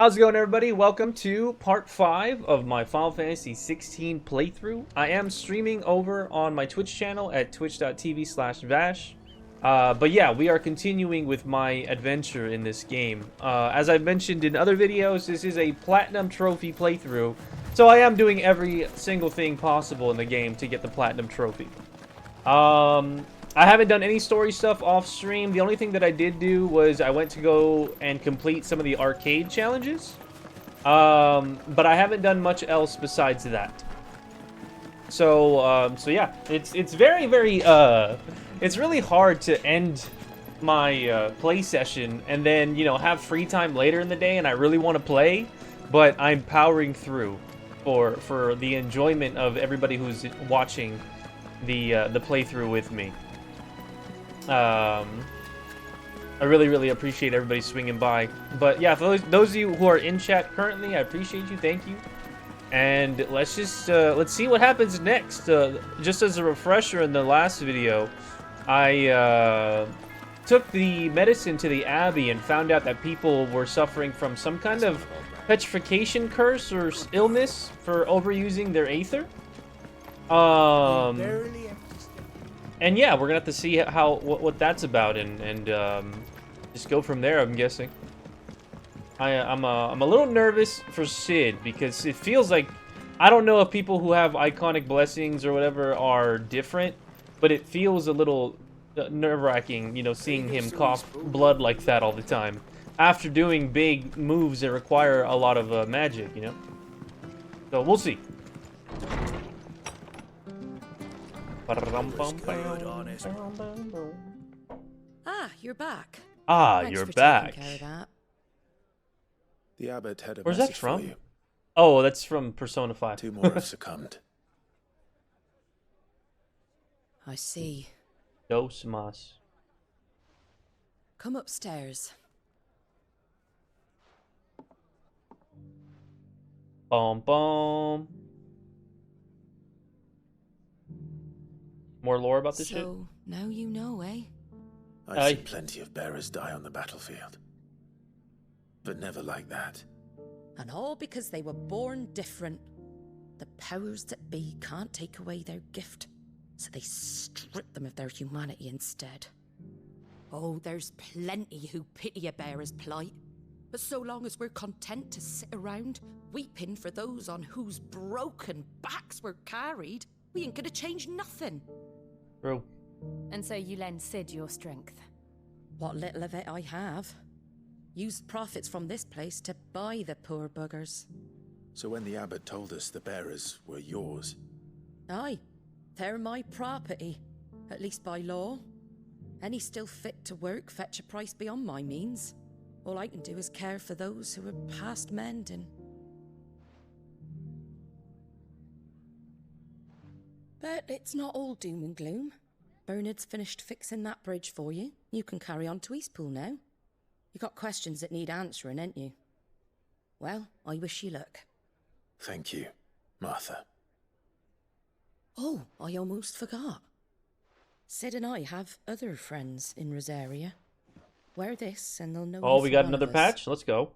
How's it going, everybody? Welcome to part 5 of my Final Fantasy 16 playthrough. I am streaming over on my Twitch channel at twitch.tv/vash. But yeah, we are continuing with my adventure in this game. As I've mentioned in other videos, this is a Platinum Trophy playthrough, so I am doing every single thing possible in the game to get the Platinum Trophy. I haven't done any story stuff off stream. The only thing that I did do was I went to go and complete some of the arcade challenges. But I haven't done much else besides that. So yeah, it's very, it's really hard to end my play session and then, you know, have free time later in the day and I really want to play, but I'm powering through for the enjoyment of everybody who's watching the playthrough with me. I really appreciate everybody swinging by. But yeah, for those of you who are in chat currently, I appreciate you. Thank you. And let's just let's see what happens next. Just as a refresher, in the last video, I took the medicine to the Abbey and found out that people were suffering from some kind of petrification curse or illness for overusing their aether. And yeah, we're gonna have to see what that's about and just go from there, I'm guessing. I'm a little nervous for Sid because it feels like, I don't know if people who have iconic blessings or whatever are different, but it feels a little nerve-wracking, you know, seeing him cough blood like that all the time after doing big moves that require a lot of magic, you know. So we'll see. Ah, you're back. Ah, Thanks you're for back. taking care of that. The abbot had a Where's that message for from? you. Oh, that's from Persona 5. 2 more have succumbed. I see. Dos mas. Come upstairs. Boom, boom. More lore about this shit? So, now you know, eh? I've seen plenty of bearers die on the battlefield. But never like that. And all because they were born different. The powers that be can't take away their gift, so they strip them of their humanity instead. Oh, there's plenty who pity a bearer's plight. But so long as we're content to sit around, weeping for those on whose broken backs we're carried, we ain't gonna change nothing. True. And so you lend Sid your strength. What little of it I have. Used profits from this place to buy the poor buggers. So when the abbot told us the bearers were yours, Aye, they're my property, at least by law. Any still fit to work fetch a price beyond my means. All I can do is care for those who are past mending. But it's not all doom and gloom. Bernard's finished fixing that bridge for you. You can carry on to Eastpool now. You got questions that need answering, ain't you? Well, I wish you luck. thank you, Martha. Oh, I almost forgot. Sid and I have other friends in Rosaria. Wear this and they'll know. Oh, you we for got one another of us. patch? Let's go.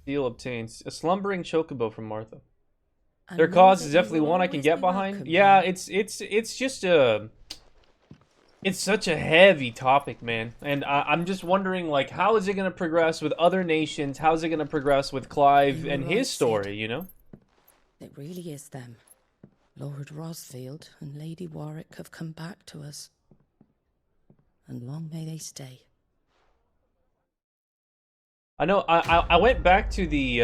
Deal obtains a slumbering chocobo from Martha. And Their know cause that is you definitely will one I can always get be behind. welcome Yeah, here. it's just a, it's such a heavy topic, man. And I'm just wondering, like, how is it gonna progress with other nations? How is it gonna progress with Clive You're and right, his Sid. story? You know. It really is them. Lord Rosfield and Lady Warwick have come back to us. And long may they stay. I know. I went back to the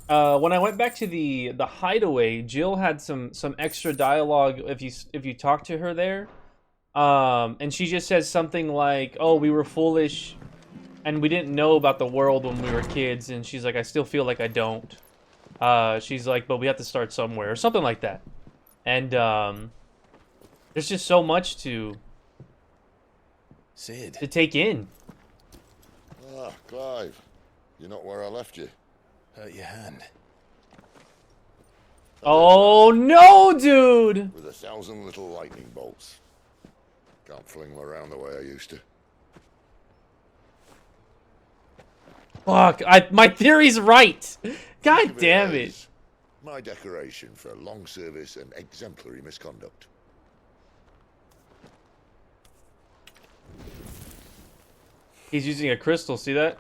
when I went back to the hideaway, Jill had some extra dialogue if you talk to her there. And she just says something like, "Oh, we were foolish and we didn't know about the world when we were kids," and she's like, "I still feel like I don't." She's like, "But we have to start somewhere," or something like that. And there's just so much to Sid. take in. Ah, Clive. You're not where I left you. Hurt your hand. Oh no, dude! With 1,000 little lightning bolts. Can't fling them around the way I used to. Fuck, my theory's right. God Think of damn it. as my decoration for long service and exemplary misconduct. He's using a crystal, see that?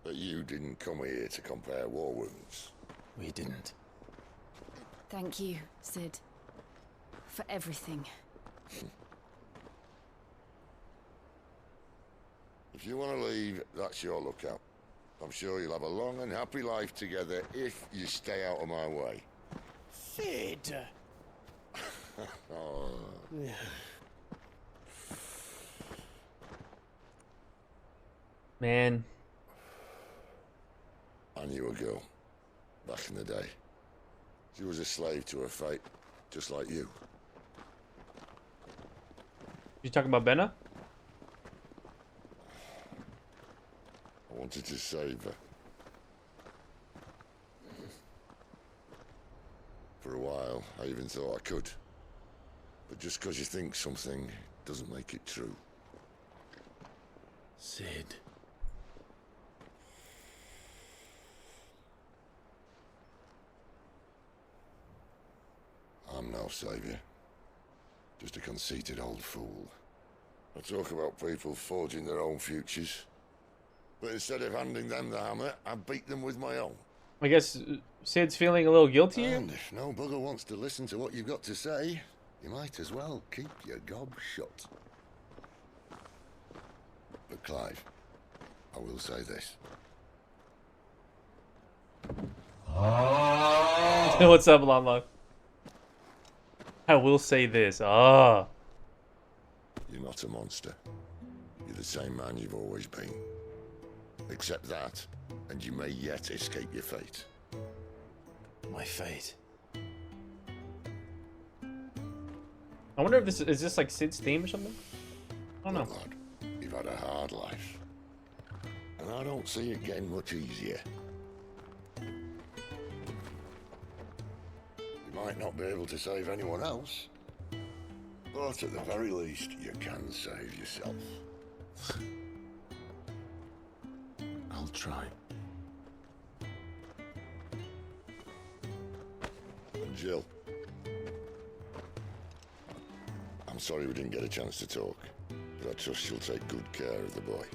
But you didn't come here to compare war wounds. We didn't. Thank you, Sid. For everything. If you want to leave, that's your lookout. I'm sure you'll have a long and happy life together if you stay out of my way. Sid! Oh. Man. I knew a girl back in the day. She was a slave to her fate, just like you. You talking about Benna? I wanted to save her. For a while, I even thought I could. But just because you think something doesn't make it true. Sid. I'm no savior. Just a conceited old fool. I talk about people forging their own futures. But instead of handing them the hammer, I beat them with my own. I guess Sid's feeling a little guilty here. And if no bugger wants to listen to what you've got to say, you might as well keep your gob shut. But Clive, I will say this. What's up, Lama? I will say this. Ah. You're not a monster. You're the same man you've always been. Accept that, and you may yet escape your fate. My fate. I wonder if this is this like Sid's theme or something? I don't know. Look, lad, you've had a hard life. And I don't see it getting much easier. You might not be able to save anyone else, but at the very least, you can save yourself. I'll try. And Jill, I'm sorry we didn't get a chance to talk, but I trust you'll take good care of the boy.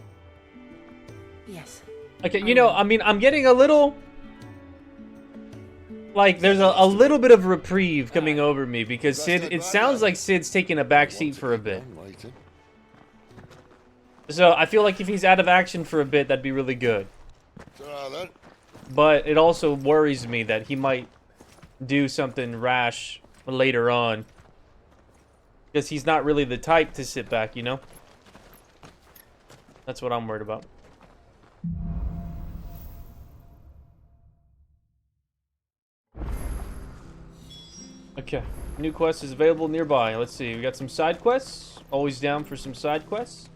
Yes. Okay, you know, I mean, I'm getting a little... Like, there's a little bit of reprieve coming over me because Sid... It sounds like Sid's taking a back seat for a bit. So, I feel like if he's out of action for a bit, that'd be really good. Then. But it also worries me that he might do something rash later on. Because he's not really the type to sit back, you know? That's what I'm worried about. Okay, new quest is available nearby. Let's see, we got some side quests. Always down for some side quests.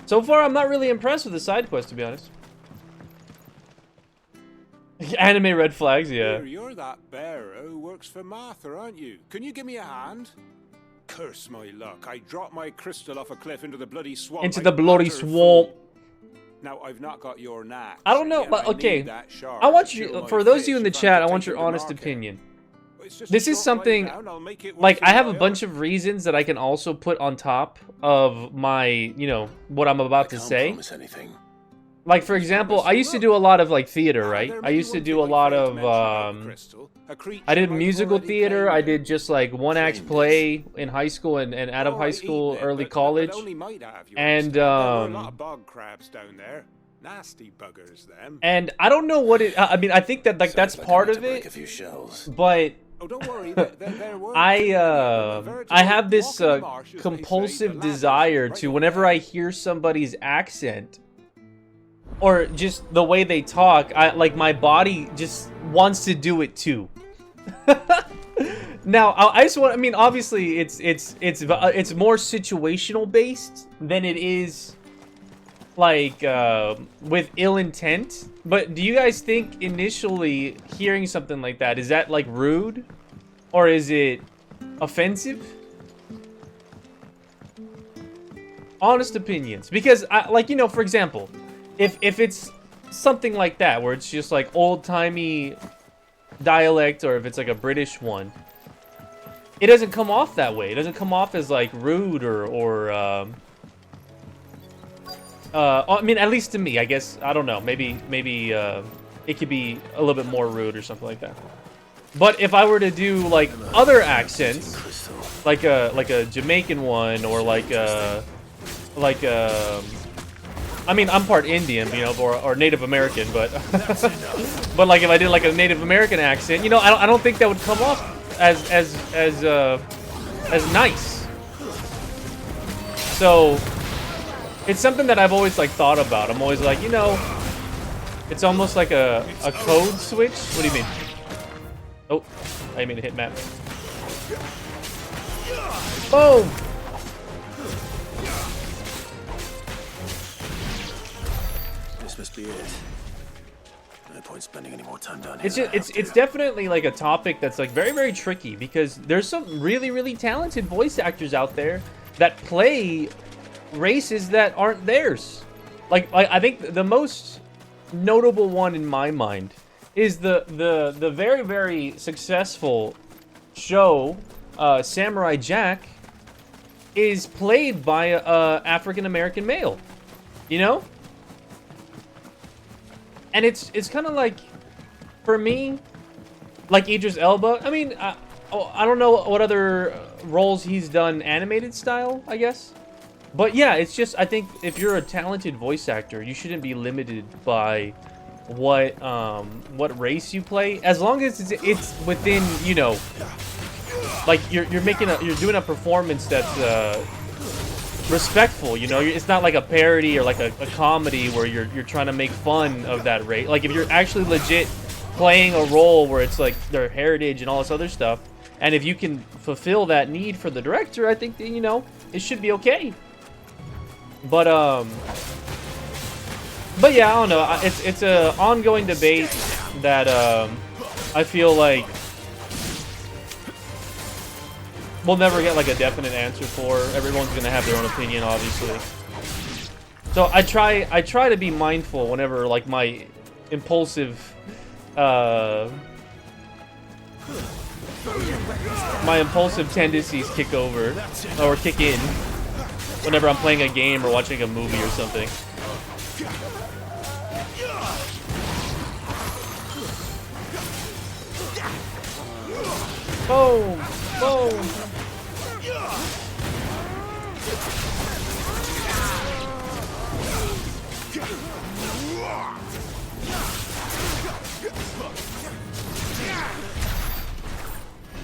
So far, I'm not really impressed with the side quest, to be honest. Anime red flags, yeah. Here, you're that bear who works for Martha, aren't you? Can you give me a hand? Curse my luck. I dropped my crystal off a cliff into the bloody swamp. Into like the bloody utter swamp. fool. Now, I've not got your knack. I don't know, yet but I okay. need that shard I want to you, kill my for those of you fish in the if I'm chat, to I want take your them to honest market. opinion. It's just a This is short something, ride down, I'll make it worth like, your I have a while. bunch of reasons that I can also put on top of my, you know, what I'm about to Can't say. promise anything. Like, for example, I used to do a lot of, like, theater, right? I used to do a lot of, I did musical theater, I did just, like, one-act play in high school and out of high school, early college. And, There were a lot of bog crabs down there. Nasty buggers, them. and I don't know what it, I mean, I think that, like, that's Sounds like part I meant of to break it, a few shells. but... Oh, don't worry. There were I have this compulsive desire to, whenever I hear somebody's accent or just the way they talk, like my body just wants to do it too. Now, I just want, I mean, obviously it's more situational based than it is like with ill intent. But do you guys think initially hearing something like that, is that like rude? Or is it offensive. Honest opinions, because like, you know, for example, if it's something like that where it's just like old-timey dialect, or if it's like a British one, it doesn't come off that way. It doesn't come off as like rude or I mean, at least to me, I guess. I don't know. Maybe it could be a little bit more rude or something like that. But if I were to do like other accents, like a Jamaican one, or I mean, I'm part Indian, you know, or Native American, but but like if I did like a Native American accent, you know, I don't think that would come off as nice. So it's something that I've always like thought about. I'm always like, you know, it's almost like a code switch. What do you mean? Oh, I didn't mean to hit map. Boom! This must be it. No point spending any more time down here. It's just, it's definitely like a topic that's like very, very tricky, because there's some really, really talented voice actors out there that play races that aren't theirs. Like I think the most notable one in my mind is the very, very successful show Samurai Jack is played by a African American male, you know? And it's kind of like, for me, like Idris Elba. I mean, I don't know what other roles he's done animated style, I guess. But yeah, it's just, I think if you're a talented voice actor, you shouldn't be limited by what race you play, as long as it's within, you know, like you're doing a performance that's respectful, you know. It's not like a parody or like a comedy where you're trying to make fun of that race. Like if you're actually legit playing a role where it's like their heritage and all this other stuff, and if you can fulfill that need for the director, I think that, you know, it should be okay. But yeah, I don't know. It's a ongoing debate that I feel like we'll never get like a definite answer for. Everyone's gonna have their own opinion, obviously. So I try to be mindful whenever like my impulsive tendencies kick over or kick in whenever I'm playing a game or watching a movie or something. Boom! Boom!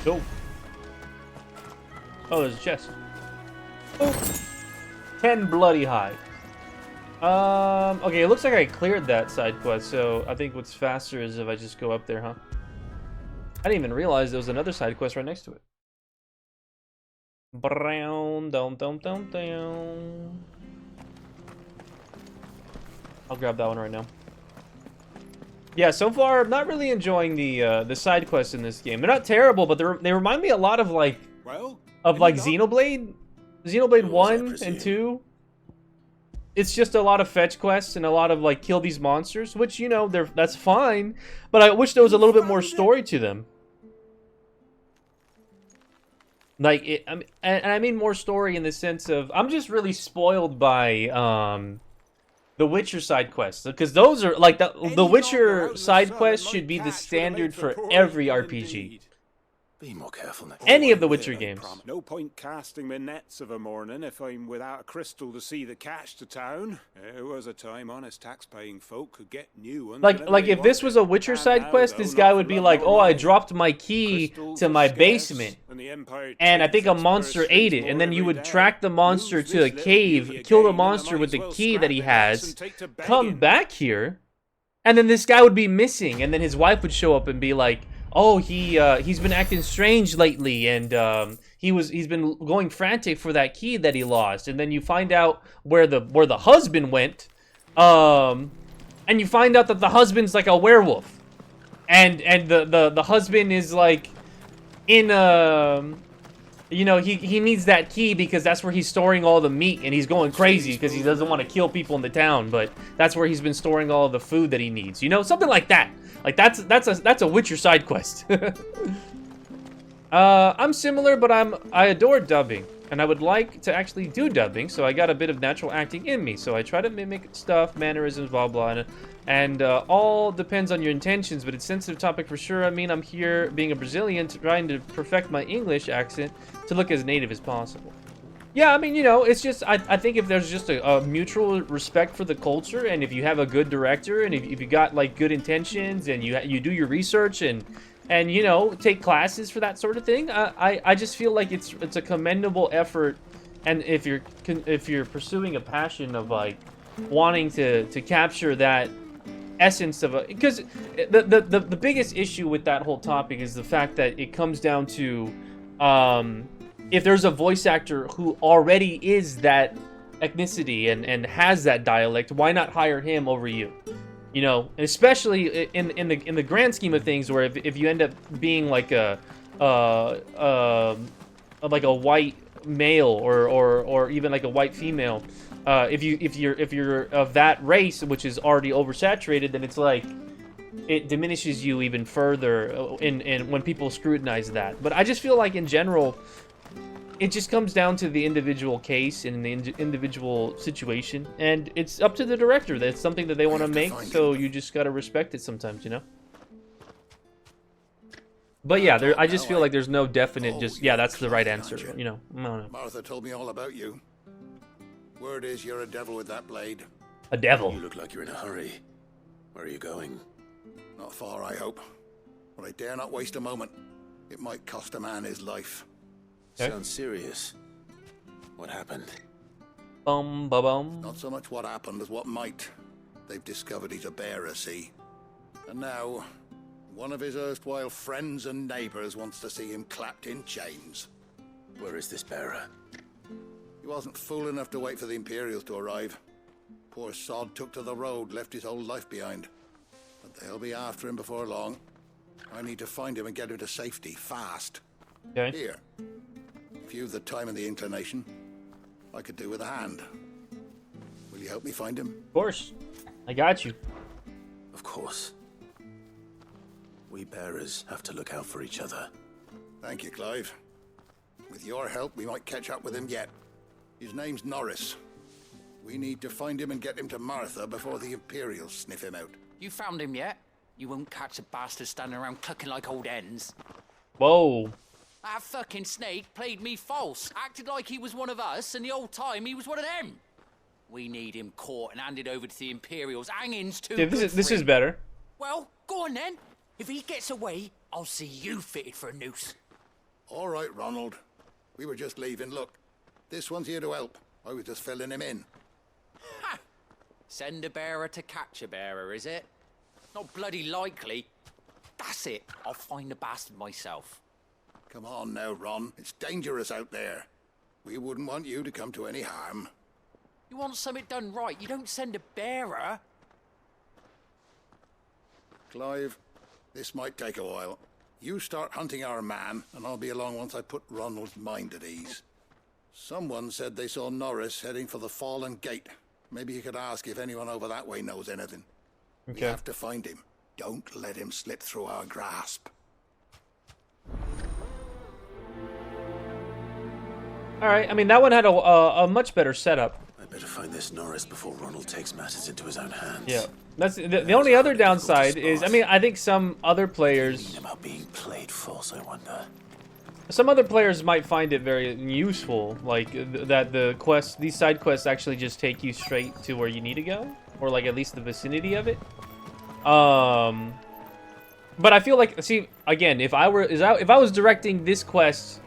Go. Oh, there's a chest. Oh. 10 bloody hide. Okay, it looks like I cleared that side quest, so I think what's faster is if I just go up there, huh? I didn't even realize there was another side quest right next to it. Brown, dum dum dum dum. I'll grab that one right now. Yeah, so far I'm not really enjoying the side quests in this game. They're not terrible, but they remind me a lot of like Xenoblade 1 and 2. It's just a lot of fetch quests and a lot of like kill these monsters, which, you know, that's fine, but I wish there was a little bit more story to them. Like I mean more story in the sense of I'm just really spoiled by the Witcher side quests, because those are like the Witcher side quests should be the standard for every RPG. Be more careful next Any of the Witcher games. No point casting my nets of a morning if I'm without a crystal to see the cash to town. There was a time honest tax-paying folk could get new ones. Like if this was a Witcher side quest, this guy would be like, "Oh, I dropped my key to my basement, and I think a monster ate it." And then you would track the monster to a cave, kill the monster with the key that he has, come back here, and then this guy would be missing, and then his wife would show up and be like, "Oh, he's been acting strange lately, and he's been going frantic for that key that he lost." And then you find out where the husband went, and you find out that the husband's like a werewolf, and the husband is like in you know, he needs that key because that's where he's storing all the meat, and he's going crazy because he doesn't want to kill people in the town, but that's where he's been storing all the food that he needs. You know, something like that. Like that's a Witcher side quest. I'm similar, but I adore dubbing, and I would like to actually do dubbing, so I got a bit of natural acting in me. So I try to mimic stuff, mannerisms, blah blah, and all depends on your intentions, but it's a sensitive topic for sure. I mean, I'm here being a Brazilian, trying to perfect my English accent to look as native as possible. Yeah, I mean, you know, it's just, I think if there's just a mutual respect for the culture, and if you have a good director, and if you got, like, good intentions, and you do your research, and you know, take classes for that sort of thing, I just feel like it's a commendable effort, and if you're pursuing a passion of, like, wanting to capture that essence of because the biggest issue with that whole topic is the fact that it comes down to if there's a voice actor who already is that ethnicity and has that dialect, why not hire him over you? You know, especially in the grand scheme of things, where if you end up being like a white male or even like a white female, if you're of that race, which is already oversaturated, then it's like it diminishes you even further in when people scrutinize that. But I just feel like in general, it just comes down to the individual case and the individual situation, and it's up to the director. That's something that they want to make, so you just gotta respect it sometimes, you know. But yeah, I just feel like there's no definite that's the right answer, you know. I don't know. Martha told me all about you. Word is you're a devil with that blade. A devil. You look like you're in a hurry. Where are you going? Not far, I hope. But I dare not waste a moment. It might cost a man his life. Okay. Sounds serious. What happened? Bum ba bum. Not so much what happened as what might. They've discovered he's a bearer, see? And now, one of his erstwhile friends and neighbors wants to see him clapped in chains. Where is this bearer? He wasn't fool enough to wait for the Imperials to arrive. Poor sod took to the road, left his whole life behind. But they'll be after him before long. I need to find him and get him to safety, fast. Okay. Here. If you've the time and the inclination, I could do with a hand. Will you help me find him? Of course. I got you. Of course. We bearers have to look out for each other. Thank you, Clive. With your help, we might catch up with him yet. His name's Norris. We need to find him and get him to Martha before the Imperials sniff him out. You found him yet? You won't catch a bastard standing around clucking like old hens. Whoa. That fucking snake played me false, acted like he was one of us, and the whole time he was one of them. We need him caught and handed over to the Imperials. Hanging's too Yeah, this is better. Well, go on then. If he gets away, I'll see you fitted for a noose. All right, Ronald. We were just leaving. Look, this one's here to help. I was just filling him in. Ha! Send a bearer to catch a bearer, is it? Not bloody likely. That's it. I'll find the bastard myself. Come on now, Ron. It's dangerous out there. We wouldn't want you to come to any harm. You want something done right, you don't send a bearer. Clive, this might take a while. You start hunting our man, and I'll be along once I put Ronald's mind at ease. Someone said they saw Norris heading for the Fallen Gate. Maybe you could ask if anyone over that way knows anything. Okay. We have to find him. Don't let him slip through our grasp. All right. I mean, that one had a much better setup. I better find this Norris before Ronald takes matters into his own hands. Yeah. That's the only other downside is, I mean, I think some other players. About being played false, I wonder. Some other players might find it very useful, like that these side quests actually just take you straight to where you need to go, or like at least the vicinity of it. But I feel like, see, again, if I was directing this quest,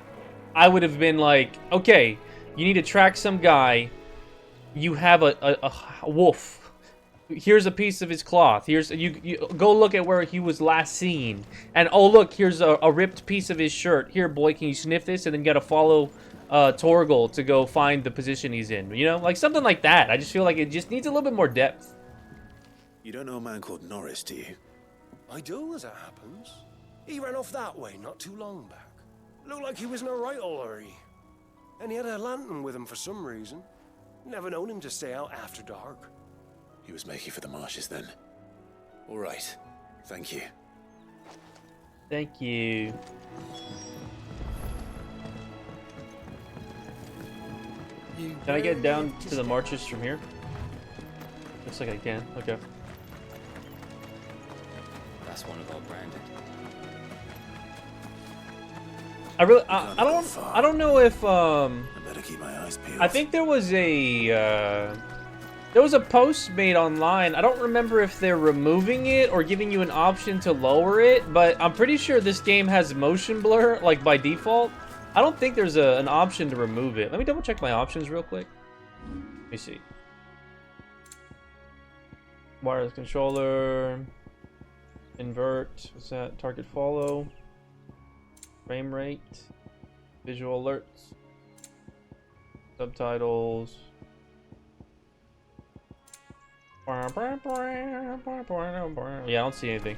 I would have been like, okay, you need to track some guy. You have a wolf. Here's a piece of his cloth. Here's you go look at where he was last seen, and oh look, here's a ripped piece of his shirt. Here, boy, can you sniff this? And then you gotta follow Torgal to go find the position he's in. You know, like something like that. I just feel like it just needs a little bit more depth. You don't know a man called Norris, do you? I do, as it happens. He ran off that way not too long back. Looked like he was in a right old hurry. And he had a lantern with him for some reason. Never known him to stay out after dark. He was making for the marshes then. All right. Thank you. Thank you. Can I get down to the marches from here? Looks like I can. Okay. That's one of our branded. I don't know if I better keep my eyes peeled. I think there was a post made online. I don't remember if they're removing it or giving you an option to lower it, but I'm pretty sure this game has motion blur like by default. I don't think there's an option to remove it. Let me double check my options real quick. Let me see. Wireless controller. Invert. What's that? Target follow. Frame rate. Visual alerts. Subtitles. Yeah, I don't see anything.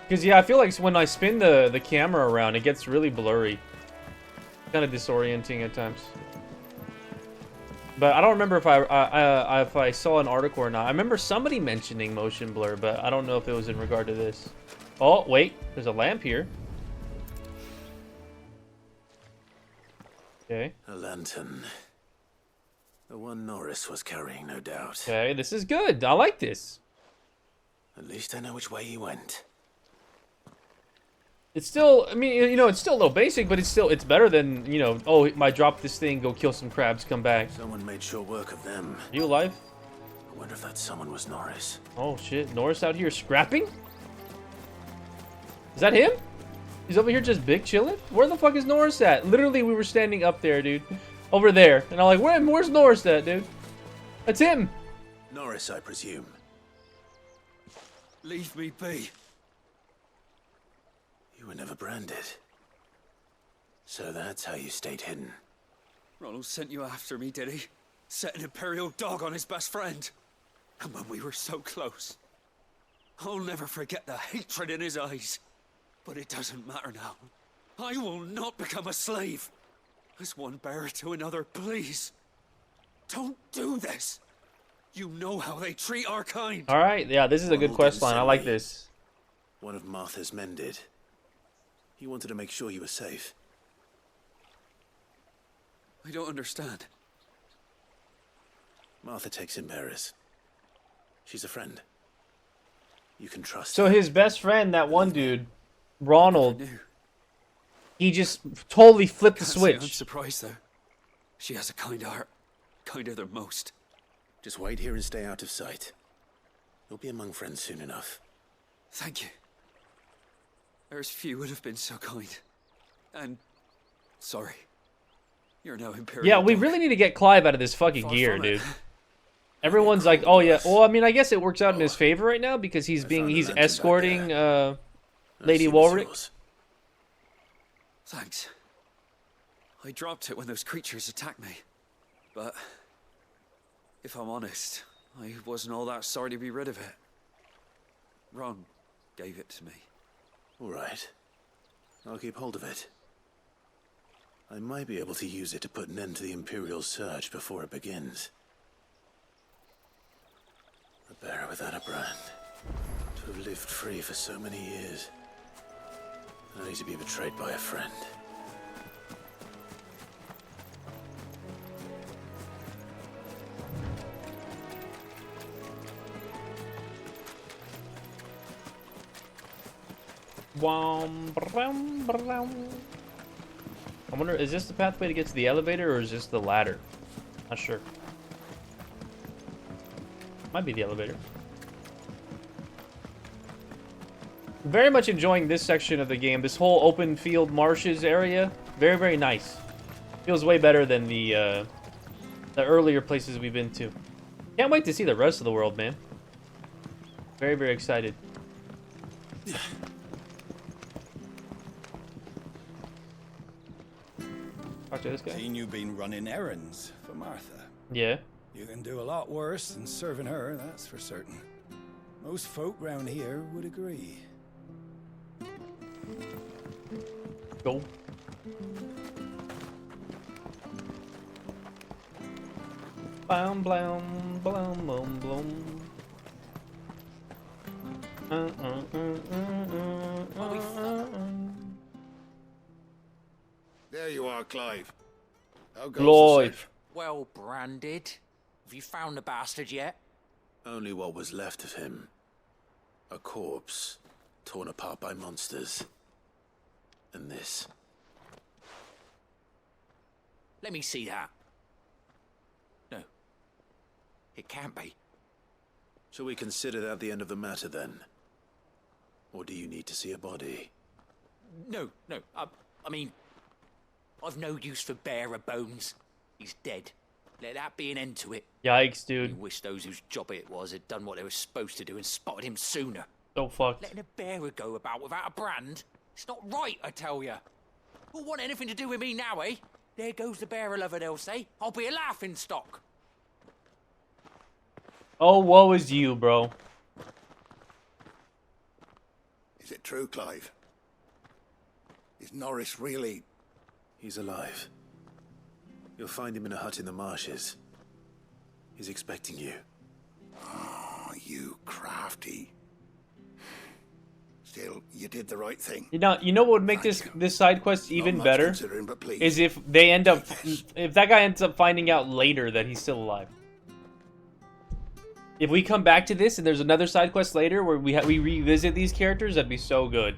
Because, yeah, I feel like when I spin the camera around, it gets really blurry. Kind of disorienting at times. But I don't remember if I saw an article or not. I remember somebody mentioning motion blur, but I don't know if it was in regard to this. Oh, wait. There's a lamp here. Okay. A lantern. The one Norris was carrying, no doubt. Okay, this is good. I like this. At least I know which way he went. It's still, I mean, you know, it's still a little basic, but it's better than, you know, oh, I dropped this thing, go kill some crabs, come back. Someone made short work of them. Are you alive? I wonder if that someone was Norris. Oh, shit. Norris out here scrapping? Is that him? He's over here just big chilling? Where the fuck is Norris at? Literally, we were standing up there, dude. Over there. And I'm like, where's Norris at, dude? That's him. Norris, I presume. Leave me be. You were never branded. So that's how you stayed hidden. Ronald sent you after me, did he? Set an Imperial dog on his best friend. And when we were so close. I'll never forget the hatred in his eyes. But it doesn't matter now. I will not become a slave. As one bearer to another, please. Don't do this. You know how they treat our kind. All right, yeah, this is a good quest line. I like this. One of Martha's men did. He wanted to make sure you were safe. I don't understand. Martha takes in bearers. She's a friend. You can trust So her. his best friend, that one dude, Ronald, he just totally flipped the I'm switch. surprised though. She has a kind heart. Kinder than most. Just wait here and stay out of sight. You'll be among friends soon enough. Thank you. There's few would have been so kind. And sorry. You're no Imperial. Yeah, we dog. really need to get Clive out of this fucking Far gear, from it. dude. Everyone's like, oh yeah. Well, I mean, I guess it works out in his favor right now because he's escorting Lady Warwick. Thanks. I dropped it when those creatures attacked me. But if I'm honest, I wasn't all that sorry to be rid of it. Ron gave it to me. All right. I'll keep hold of it. I might be able to use it to put an end to the Imperial surge before it begins. A bearer without a brand. To have lived free for so many years. Only to be betrayed by a friend. I wonder, is this the pathway to get to the elevator or is this the ladder? Not sure. Might be the elevator. Very much enjoying this section of the game. This whole open field marshes area. Very, very nice. Feels way better than the earlier places we've been to. Can't wait to see the rest of the world, man. Very, very excited. Talk to this guy. Seen you been running errands for Martha. Yeah. You can do a lot worse than serving her, that's for certain. Most folk round here would agree. Go. Blam blam blam blam blam. There you are, Clive. How goes the Clive. search? Well branded. Have you found the bastard yet? Only what was left of him. A corpse, torn apart by monsters. And this. Let me see that. No. It can't be. Shall we consider that the end of the matter, then? Or do you need to see a body? No. I mean, I've no use for bearer bones. He's dead. Let that be an end to it. Yikes, I dude. wish those whose job it was had done what they were supposed to do and spotted him sooner. So fucked. Letting a bearer go about without a brand? It's not right, I tell ya. Who'll want anything to do with me now, eh? There goes the bearer lover, they'll say. I'll be a laughing stock. Oh, woe is you, bro. Is it true, Clive? Is Norris really... He's alive. You'll find him in a hut in the marshes. He's expecting you. Oh, you crafty. Still, you did the right thing. You know what would make this side quest even better? But please. Is if they end up... If that guy ends up finding out later that he's still alive. If we come back to this and there's another side quest later where we revisit these characters, that'd be so good.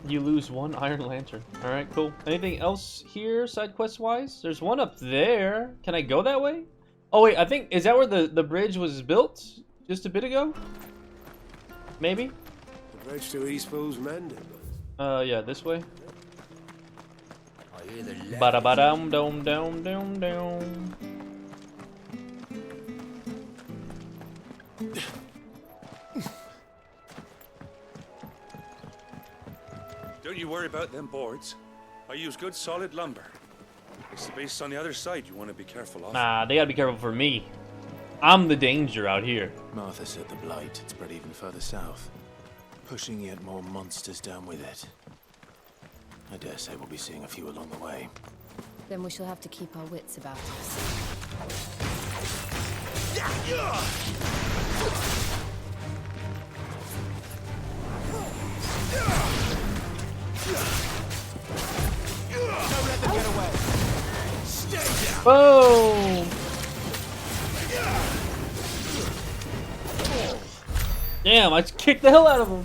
You lose one Iron Lantern. Alright, cool. Anything else here, side quest wise? There's one up there. Can I go that way? Oh wait, I think, is that where the bridge was built? Just a bit ago? Maybe? The bridge to East Pool's mended. Yeah, this way. I hear the Bada ba dum dum dum dum dum. Don't you worry about them boards. I use good solid lumber. It's the base on the other side you want to be careful of. Nah, they gotta be careful for me. I'm the danger out here. Martha said the blight had spread even further south, pushing yet more monsters down with it. I dare say we'll be seeing a few along the way. Then we shall have to keep our wits about us. Don't let them get away. Stay down. Boom! Damn, I just kicked the hell out of him.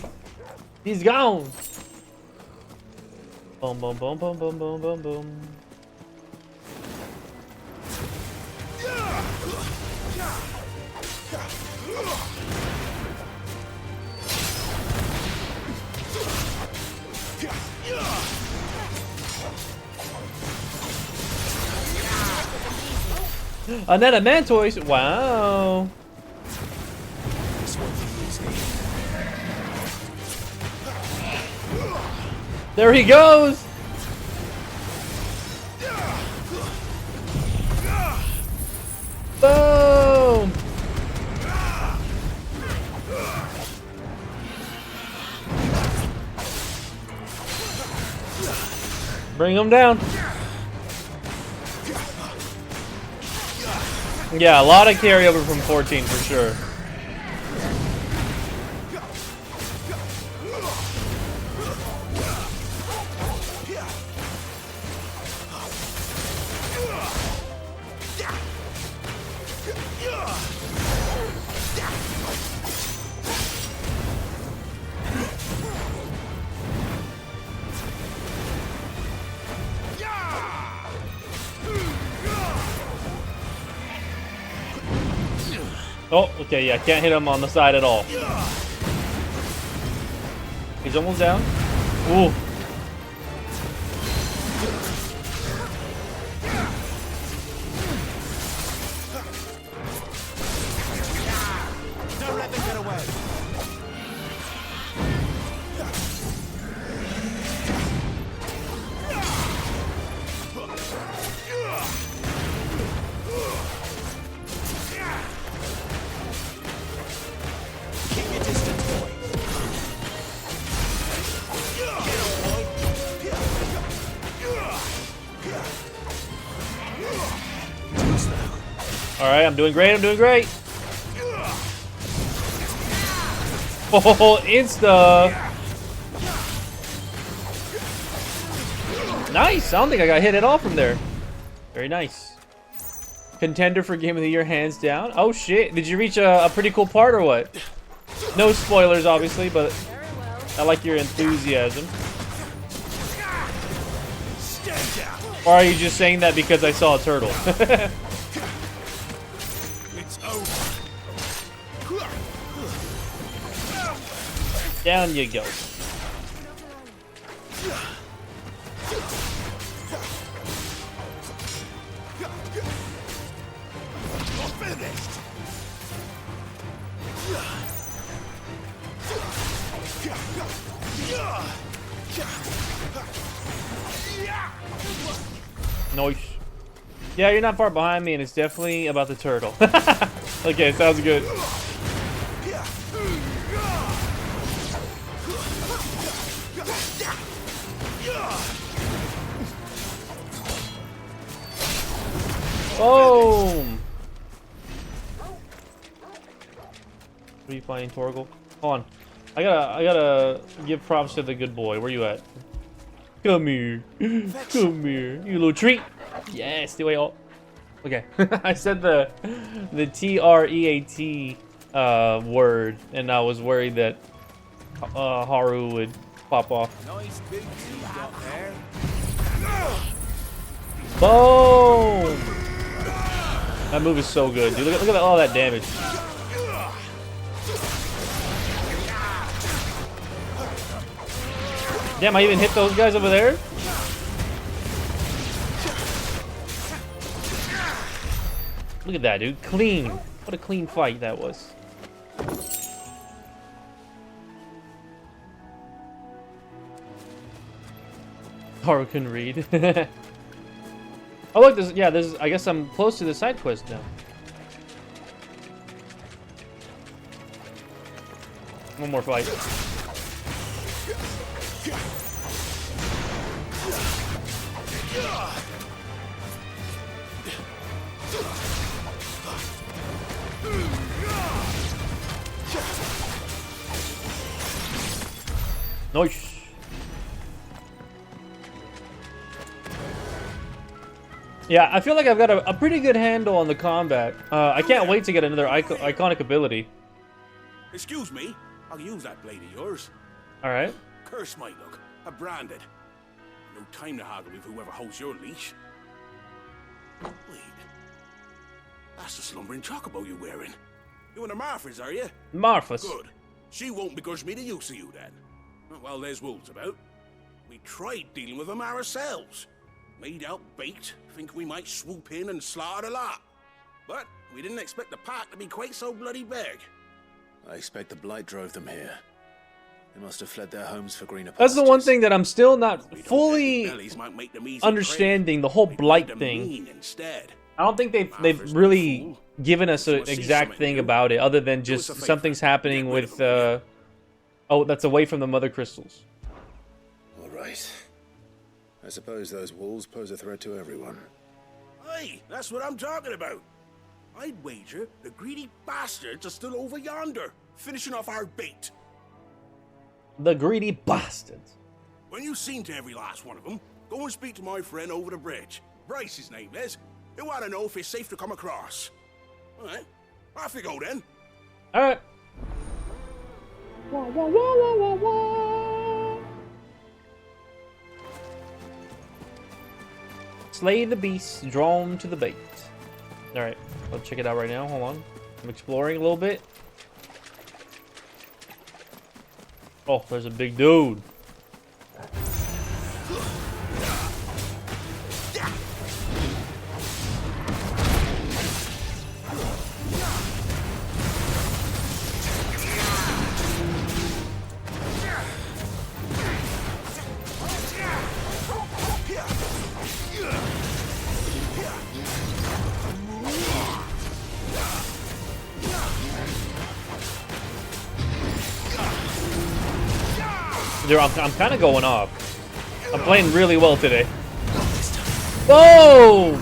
He's gone. Boom, boom, boom, boom, boom, boom, boom, boom. Another Mantoise. Wow. There he goes. Boom. Bring him down. Yeah, a lot of carryover from 14 for sure. Oh, okay, yeah, can't hit him on the side at all. He's almost down. Ooh. Don't let them get away. Alright, I'm doing great, I'm doing great. Oh, insta. Nice. I don't think I got hit at all from there. Very nice. Contender for Game of the Year, hands down. Oh shit, did you reach a pretty cool part or what? No spoilers, obviously, but I like your enthusiasm. Or are you just saying that because I saw a turtle? It's over. Down you go. Nice. Yeah, you're not far behind me, and it's definitely about the turtle. Okay, sounds good. Boom! What are you playing, Torgal? Hold on. I gotta give props to the good boy. Where you at? Come here. Come here. You little treat. Yes, the way all. Okay. I said the T-R-E-A-T word, and I was worried that Haru would pop off. Nice big you got there. Boom! That move is so good, dude. Look at all that damage. Damn, I even hit those guys over there? Look at that, dude. Clean. What a clean fight that was. Haru can read. Oh look, there's, yeah, there's, I guess I'm close to the side quest now. One more fight. Nice. Yeah, I feel like I've got a pretty good handle on the combat. I can't wait to get another iconic ability. Excuse me, I'll use that blade of yours. Alright. Curse my luck. I'm branded. No time to haggle with whoever holds your leash. Wait. That's the slumbering chocobo you're wearing. You and the Marthas, are you? Marthas. Good. She won't begrudge me the use of you then. Well, there's wolves about. We tried dealing with them ourselves. Made out bait, think we might swoop in and slaughter the lot. But we didn't expect the pack to be quite so bloody big. I expect the blight drove them here. They must have fled their homes for greener That's the pastures. one thing that I'm still not fully understanding, the whole blight thing. I don't think they've really given us an exact thing about it, other than just something's happening with oh, that's away from the mother crystals. All right. I suppose those wolves pose a threat to everyone. Hey, that's what I'm talking about. I'd wager the greedy bastards are still over yonder, finishing off our bait. The greedy bastards. When you've seen to every last one of them, go and speak to my friend over the bridge. Bryce, his name is. He'll want to know if it's safe to come across. All right, off you go then. All right. Slay the beast, draw him to the bait. All right, I'll check it out right now. Hold on, I'm exploring a little bit. Oh, there's a big dude. Dude, I'm kind of going off. I'm playing really well today. Whoa!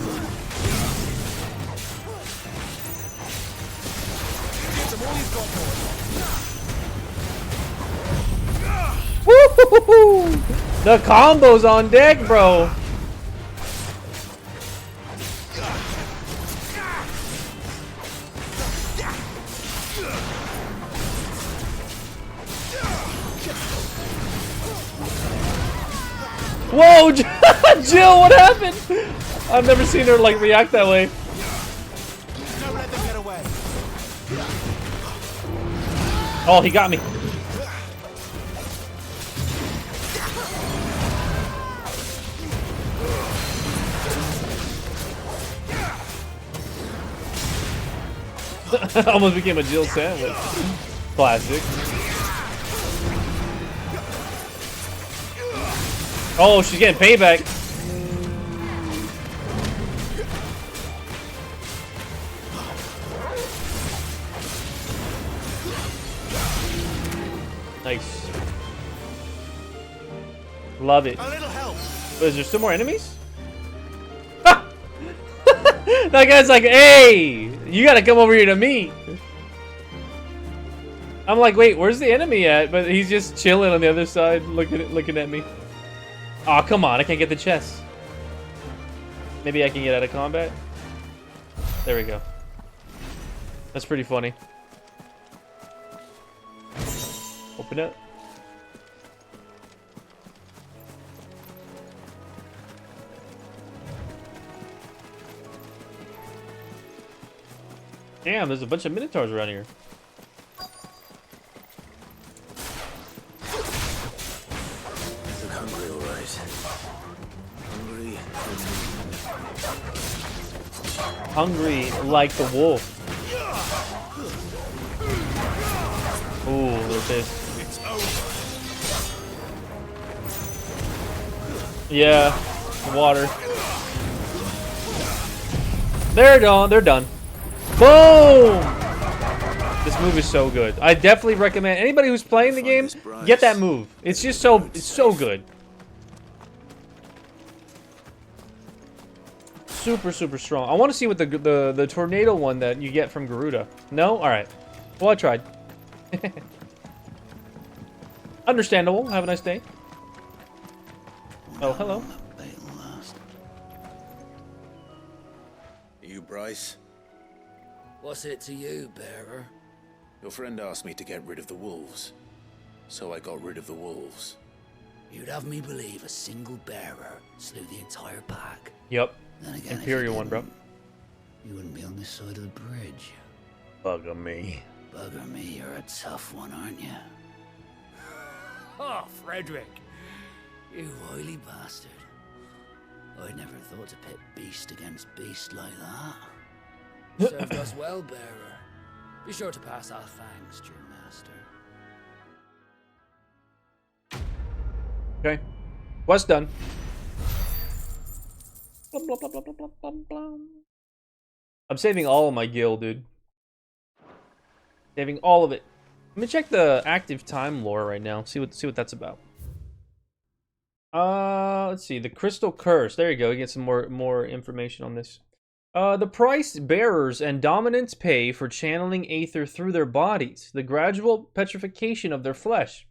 Woo-hoo-hoo-hoo! The combos on deck, bro. Whoa, Jill, what happened? I've never seen her like react that way. Oh, he got me. Almost became a Jill sandwich. Classic. Oh, she's getting payback. Nice. Love it. A little help. Is there still more enemies? That guy's like, hey, you gotta come over here to me. I'm like, wait, where's the enemy at? But he's just chilling on the other side, looking at me. Oh, come on, I can't get the chest. Maybe I can get out of combat. There we go. That's pretty funny. Open up. Damn, there's a bunch of minotaurs around here. Look hungry, all right. Hungry like the wolf. Ooh, look at this. Yeah, water. They're done. They're done. Boom! This move is so good. I definitely recommend anybody who's playing the game get that move. It's just it's so good. Super, super strong. I want to see what the tornado one that you get from Garuda. No? All right. Well, I tried. Understandable. Have a nice day. Oh, hello. You, Bryce? What's it to you, bearer? Your friend asked me to get rid of the wolves. So I got rid of the wolves. You'd have me believe a single bearer slew the entire pack. Yep. Then again, Imperial one, bro. You wouldn't be on this side of the bridge. Bugger me. Bugger me, you're a tough one, aren't you? Oh, Frederick. You wily bastard. I'd never thought to pit beast against beast like that. Served us well, bearer. Be sure to pass our thanks, dear master. Okay. Quest done. I'm saving all of my gil, dude. Saving all of it. Let me check the active time lore right now. See what that's about. Let's see. The Crystal Curse. There you go. You get some more information on this. The price bearers and dominants pay for channeling aether through their bodies. The gradual petrification of their flesh.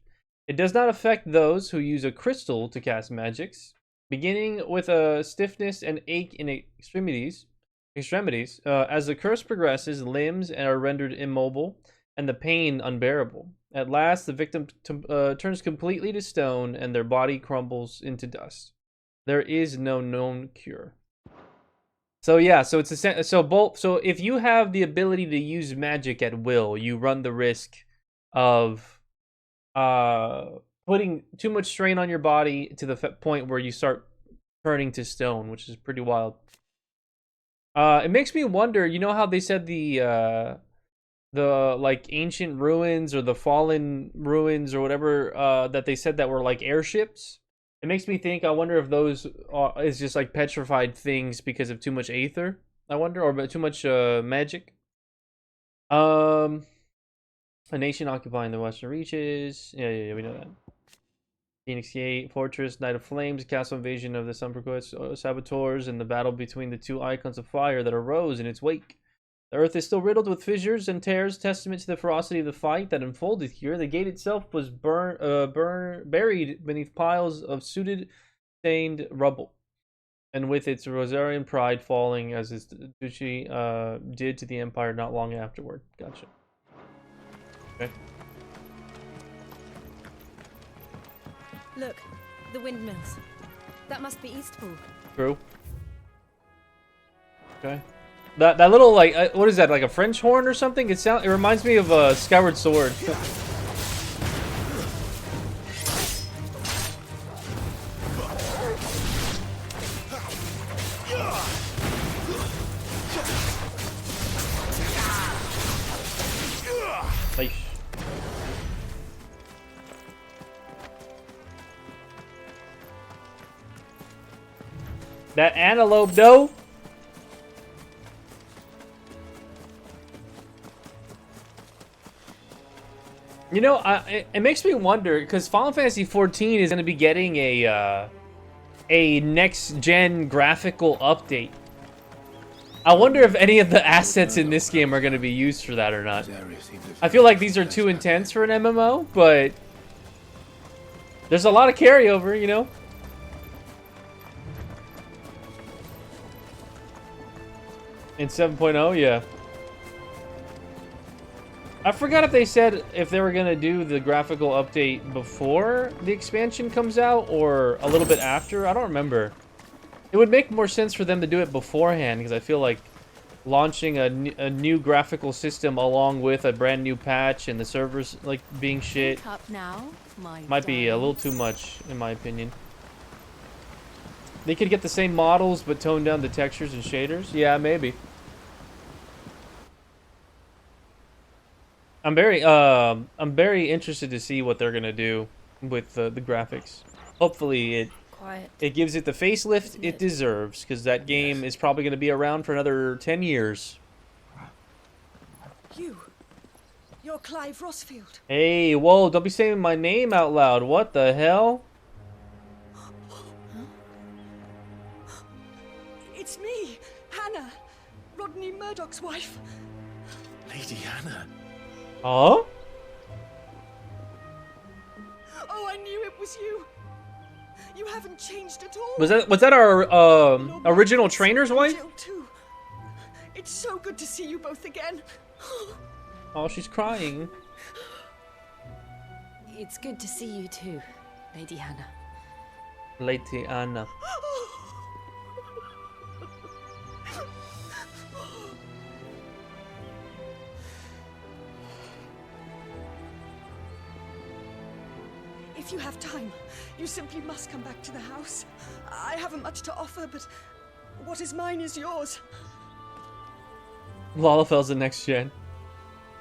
It does not affect those who use a crystal to cast magics. Beginning with a stiffness and ache in extremities. As the curse progresses, limbs are rendered immobile and the pain unbearable. At last, the victim turns completely to stone and their body crumbles into dust. There is no known cure. So yeah, so it's so if you have the ability to use magic at will, you run the risk of putting too much strain on your body to the point where you start turning to stone, which is pretty wild. It makes me wonder, you know how they said the like ancient ruins or the fallen ruins or whatever that they said that were like airships? It makes me think, I wonder if those is just like petrified things because of too much aether. I wonder, or too much magic. A nation occupying the western reaches. Yeah, we know that. Phoenix Gate, Fortress, Night of Flames, Castle Invasion of the Saboteurs, and the battle between the two icons of fire that arose in its wake. The earth is still riddled with fissures and tears, testament to the ferocity of the fight that unfolded here. The gate itself was buried beneath piles of sooted, stained rubble, and with its Rosarian pride falling as its duchy did to the Empire not long afterward. Gotcha. Okay. Look, the windmills. That must be Eastpool. True. Okay. That little, like, what is that, like a French horn or something? It reminds me of a Skyward Sword. Like, that antelope dough. You know, it makes me wonder, because Final Fantasy XIV is going to be getting a next-gen graphical update. I wonder if any of the assets in this game are going to be used for that or not. I feel like these are too intense for an MMO, but there's a lot of carryover, you know? In 7.0, yeah. I forgot if they said if they were going to do the graphical update before the expansion comes out or a little bit after. I don't remember. It would make more sense for them to do it beforehand because I feel like launching a new graphical system along with a brand new patch and the servers like being shit might be a little too much in my opinion. They could get the same models but tone down the textures and shaders. Yeah, maybe. I'm very interested to see what they're gonna do with the graphics. Hopefully it gives it the facelift it deserves, because that game is probably gonna be around for another 10 years. You're Clive Rossfield. Hey, whoa! Don't be saying my name out loud. What the hell? It's me, Hannah, Rodney Murdoch's wife. Lady Hannah. Huh? Oh, I knew it was you. You haven't changed at all. Was that our original trainer's wife? It's so good to see you both again. Oh, she's crying. It's good to see you too, Lady Hannah. Lady Anna. If you have time, you simply must come back to the house. I haven't much to offer, but what is mine is yours. Lalafel's the next gen.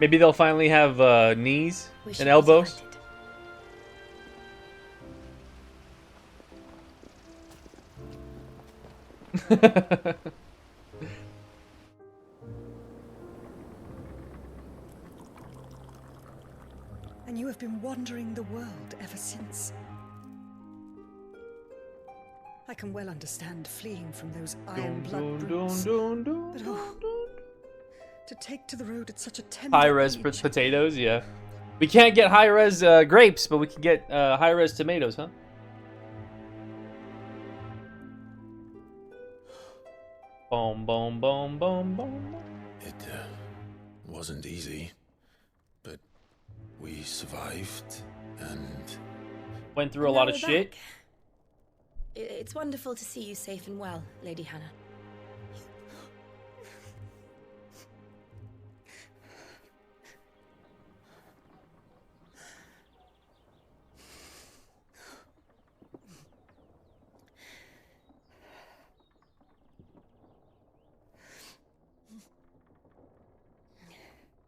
Maybe they'll finally have knees and elbows. And you have been wandering the world ever since. I can well understand fleeing from those iron blood brutes. But to take to the road at such a tender High-res age. potatoes, yeah. We can't get high-res grapes, but we can get high-res tomatoes, huh? Boom, boom, boom, boom, boom. It wasn't easy, but we survived and went through a lot of shit. It's wonderful to see you safe and well, Lady Hannah.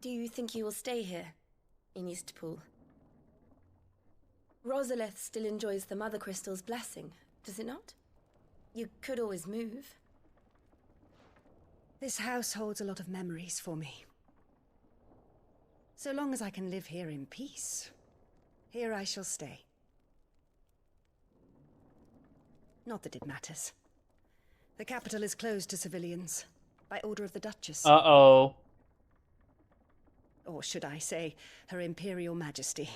Do you think you will stay here, in Eastpool? Rosalith still enjoys the Mother Crystal's blessing, does it not? You could always move. This house holds a lot of memories for me. So long as I can live here in peace, here I shall stay. Not that it matters. The capital is closed to civilians, by order of the Duchess. Uh-oh. or should I say, Her Imperial Majesty.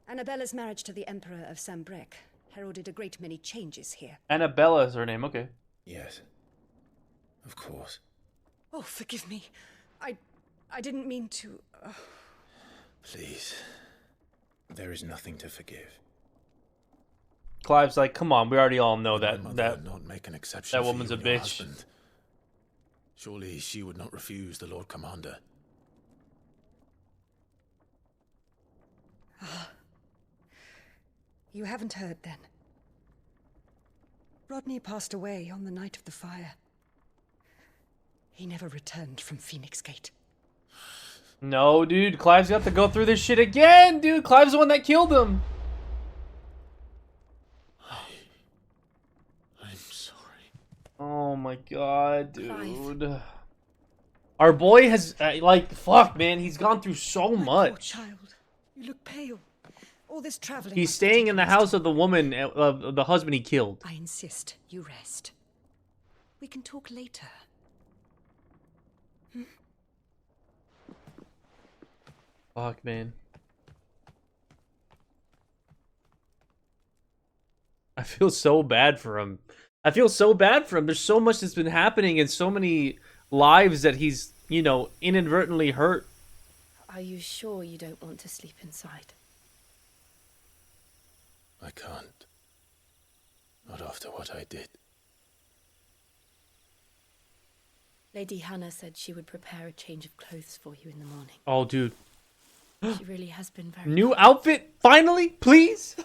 Annabella's marriage to the Emperor of Sambrec heralded a great many changes here. Annabella is her name, okay. Yes. Of course. Oh, forgive me. I didn't mean to... Please. There is nothing to forgive. Clive's like, come on, we already all know that not make an exception that for woman's you a and your bitch. husband. Surely she would not refuse the Lord Commander. You haven't heard, then. Rodney passed away on the night of the fire. He never returned from Phoenix Gate. No, dude, Clive's got to go through this shit again, dude. Clive's the one that killed him. I'm sorry. Oh my god, dude. Clive. Our boy has, like, fuck, man. He's gone through so Poor much. child. You look pale. All this traveling. He's staying in the house of the woman, of the husband he killed. I insist you rest. We can talk later. Fuck, man. I feel so bad for him. I feel so bad for him. There's so much that's been happening and so many lives that he's, you know, inadvertently hurt. Are you sure you don't want to sleep inside? I can't. Not after what I did. Lady Hannah said she would prepare a change of clothes for you in the morning. Oh, dude. She really has been very... New outfit? Finally? Please?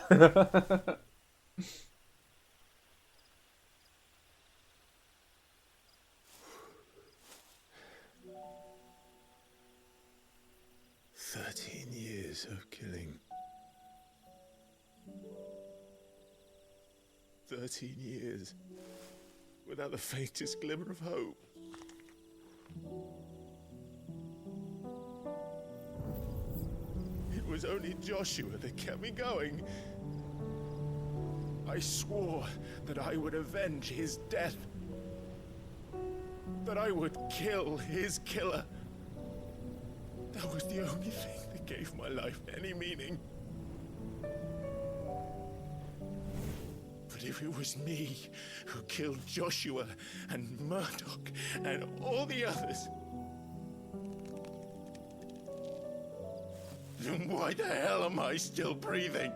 13 years of killing. 13 years without the faintest glimmer of hope. It was only Joshua that kept me going. I swore that I would avenge his death. That I would kill his killer. That was the only thing that gave my life any meaning. But if it was me who killed Joshua and Murdoch and all the others, then why the hell am I still breathing?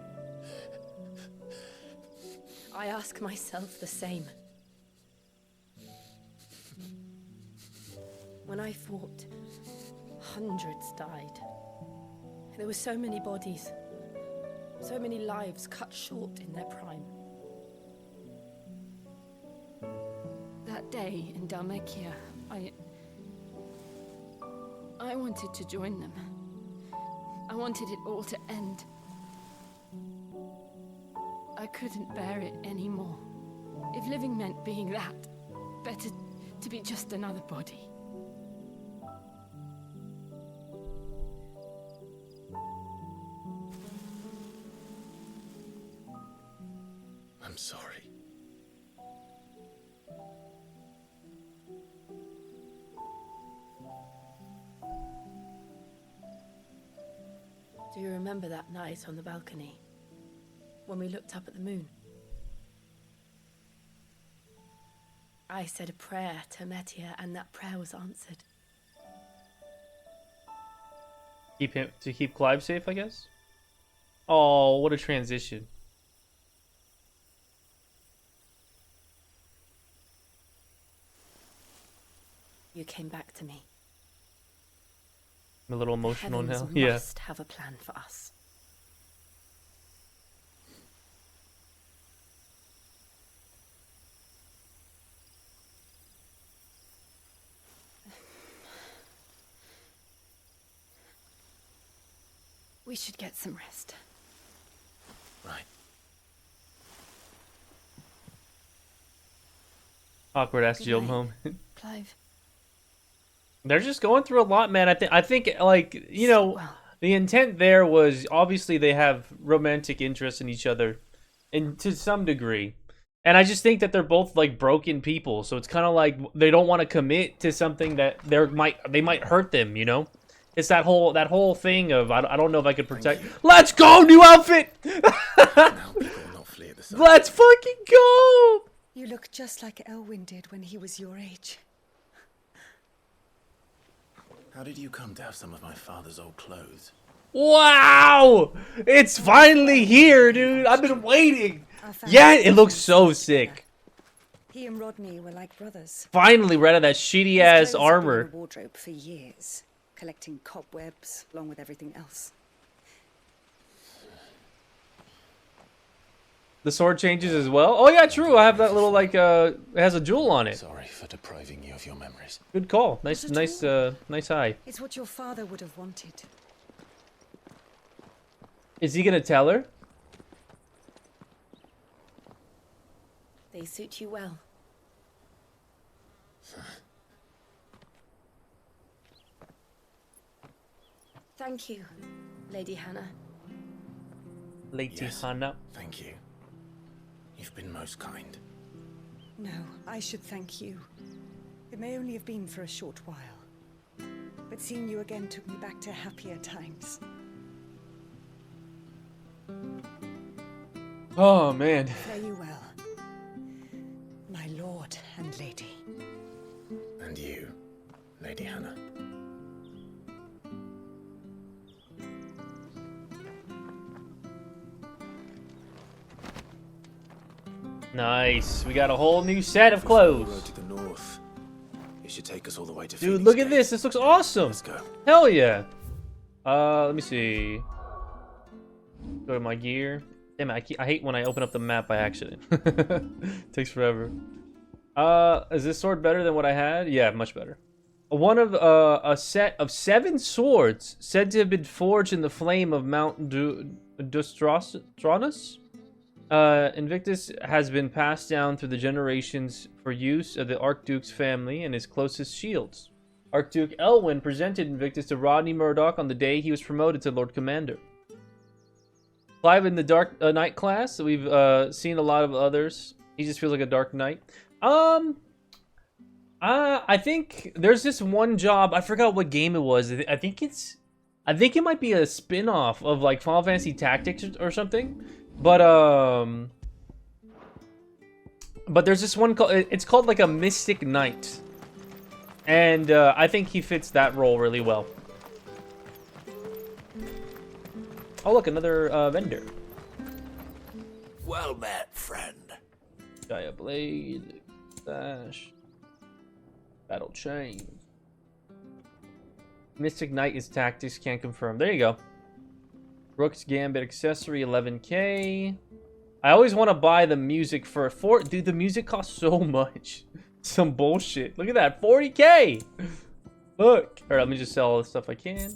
I ask myself the same. When I fought, hundreds died. There were so many bodies, so many lives cut short in their prime. That day in Dalmekia, I wanted to join them. I wanted it all to end. I couldn't bear it anymore. If living meant being that, better to be just another body. I'm sorry. Do you remember that night on the balcony? When we looked up at the moon? I said a prayer to Metia, and that prayer was answered. Keep Clive safe, I guess? Oh, what a transition. You came back to me. I'm a little emotional Heavens now. Yeah. must have a plan for us. We should get some rest. Right. Awkward ass Good Jill night, moment. Clive. They're just going through a lot, man. I think like, you know, the intent there was obviously they have romantic interest in each other, and to some degree. And I just think that they're both like broken people, so it's kind of like they don't want to commit to something that they might hurt them, you know? It's that whole thing of I don't know if I could protect. Let's go, new outfit. Let's fucking go. You look just like Elwyn did when he was your age. How did you come to have some of my father's old clothes? Wow! It's finally here, dude. I've been waiting. Yeah, it looks so sick. He and Rodney were like brothers. Finally, rid of that shitty ass His clothes had been armor. in the wardrobe for years, collecting cobwebs along with everything else. The sword changes as well. Oh yeah, true. I have that little like it has a jewel on it. Sorry for depriving you of your memories. Good call. Nice nice eye. It's what your father would have wanted. Is he gonna tell her? They suit you well. Thank you, Lady Hannah. Lady Hannah. Thank you. You've been most kind. No, I should thank you. It may only have been for a short while, but seeing you again took me back to happier times. Oh man. Fare you well, my lord and lady. And you, Lady Hannah. Nice. We got a whole new set of clothes. Road to the north. It should take us all the way to Dude, Phoenix look at Gate. this. This looks awesome. Let's go. Hell yeah. Let me see. Go to my gear. Damn it, I hate when I open up the map by accident. Takes forever. Is this sword better than what I had? Yeah, much better. One of a set of 7 swords said to have been forged in the flame of Mount Dustronus. Invictus has been passed down through the generations for use of the Archduke's family and his closest shields. Archduke Elwyn presented Invictus to Rodney Murdoch on the day he was promoted to Lord Commander. Clive in the Dark Knight class. We've seen a lot of others. He just feels like a Dark Knight. I think there's this one job. I forgot what game it was. I think it might be a spin-off of like Final Fantasy Tactics or something. But there's this one called, it's called like a Mystic Knight. And I think he fits that role really well. Oh look, another vendor. Well met, friend. Gaia Blade, Dash, Battle Chain. Mystic Knight is tactics, can't confirm. There you go. Rook's Gambit accessory, 11k. I always want to buy the music for dude, the music costs so much. Some bullshit. Look at that, 40k. Look. All right, let me just sell all the stuff I can.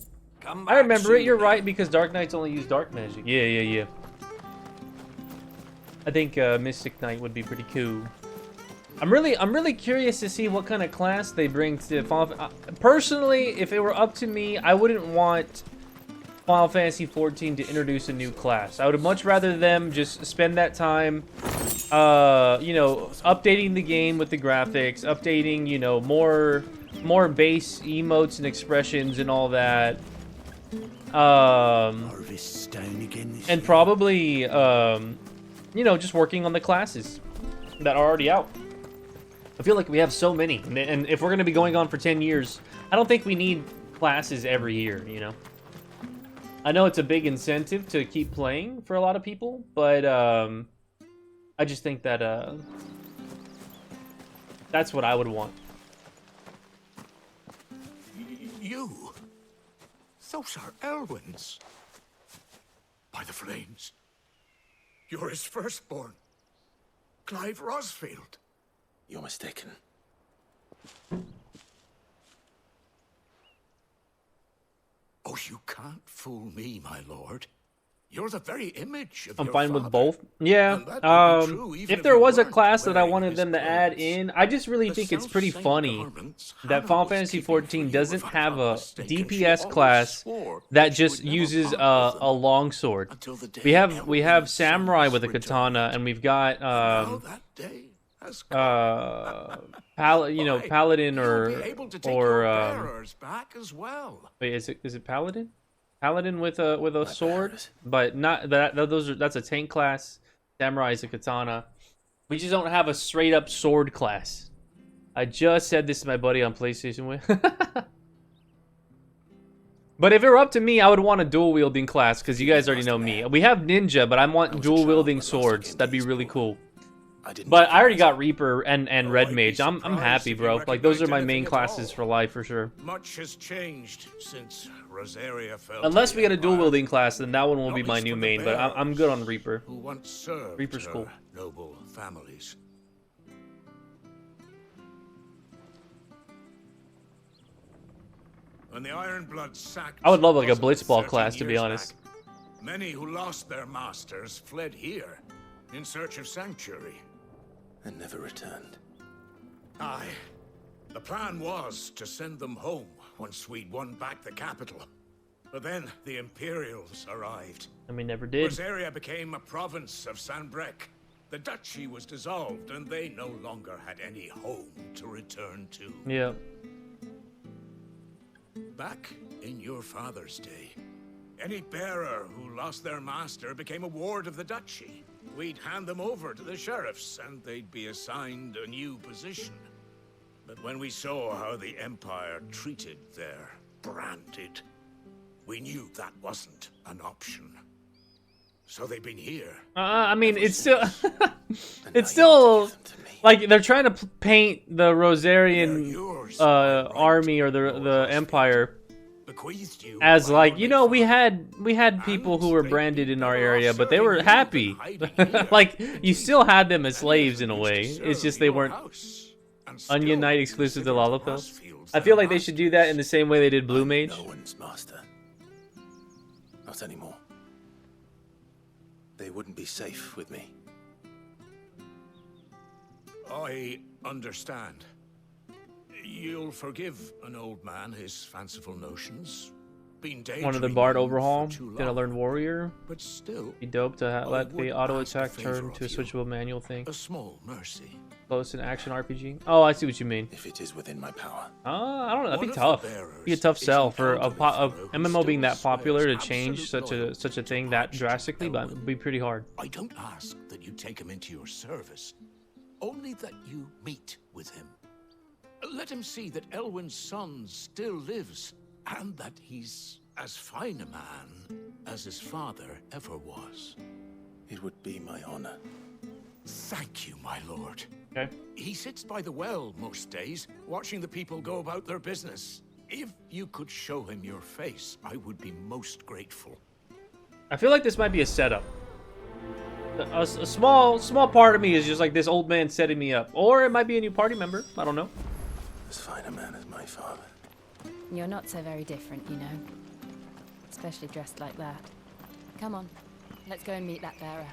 I remember it. You're right, because Dark Knights only use dark magic. Yeah. I think Mystic Knight would be pretty cool. I'm really curious to see what kind of class they bring to Final. Personally, if it were up to me, I wouldn't want Final Fantasy XIV to introduce a new class. I would much rather them just spend that time, you know, updating the game with the graphics, updating, you know, more base emotes and expressions and all that. And probably, you know, just working on the classes that are already out. I feel like we have so many, and if we're going to be going on for 10 years, I don't think we need classes every year, you know? I know it's a big incentive to keep playing for a lot of people, but I just think that that's what I would want. You? Those are Elwyn's. By the flames. You're his firstborn. Clive Rosfield. You're mistaken. Oh, you can't fool me, my lord. You're the very image of I'm your fine father. with both. Yeah. If there was a class that I wanted them to add in, I just really think it's pretty funny that Final Fantasy XIV doesn't have a DPS class that just uses a longsword. We have Samurai with a katana, and we've got paladin or bearers back as well. wait, is it paladin? Paladin with a sword, but not that's a tank class. Samurai is a katana. We just don't have a straight up sword class. I just said this to my buddy on PlayStation with. But if it were up to me, I would want a dual wielding class because you guys already know me. We have ninja, but I want dual wielding swords. That'd be really cool. But I already got Reaper and Red Mage. I'm happy, bro. Like those are my main classes for life for sure. Much has changed since Rosaria fell. Unless we get a dual wielding class, then that one will be my new main. But I'm good on Reaper. Who once served Reaper's cool. Noble families. When the Ironblood sacked, I would love like a Blitzball class, to be honest. Back, many who lost their masters fled here in search of sanctuary. And never returned. Aye. The plan was to send them home once we'd won back the capital. But then the Imperials arrived. And we never did. Rosaria became a province of Sanbreque. The duchy was dissolved, and they no longer had any home to return to. Yeah. Back in your father's day, any bearer who lost their master became a ward of the duchy. We'd hand them over to the sheriffs, and they'd be assigned a new position. But when we saw how the Empire treated their branded, we knew that wasn't an option. So they've been here. I mean, it's still, it's still, like they're trying to paint the Rosarian army or the Empire as like, you know, we had people who were branded in our area, but they were happy. Like you still had them as slaves in a way. It's just they weren't Onion Knight exclusive to Lalafell. I feel like they should do that in the same way they did Blue Mage. No one's master. Not anymore. They wouldn't be safe with me. I understand. You'll forgive an old man his fanciful notions. Been One of the Bard overhaul. Gonna learn Warrior. But still, be dope to let the auto attack turn to a switchable manual thing. A small mercy. Close an action RPG. Oh, I see what you mean. If it is within my power. I don't know. That'd be tough. Be a tough sell for a MMO being that popular to change such a thing that drastically, but it'd be pretty hard. I don't ask that you take him into your service, only that you meet with him. Let him see that Elwyn's son still lives, and that he's as fine a man as his father ever was. It would be my honor. Thank you, my lord. Okay. He sits by the well most days, watching the people go about their business. If you could show him your face, I would be most grateful. I feel like this might be a setup. A small part of me is just like this old man setting me up. Or it might be a new party member. I don't know. As fine a man as my father. You're not so very different, you know. Especially dressed like that. Come on, let's go and meet that bearer.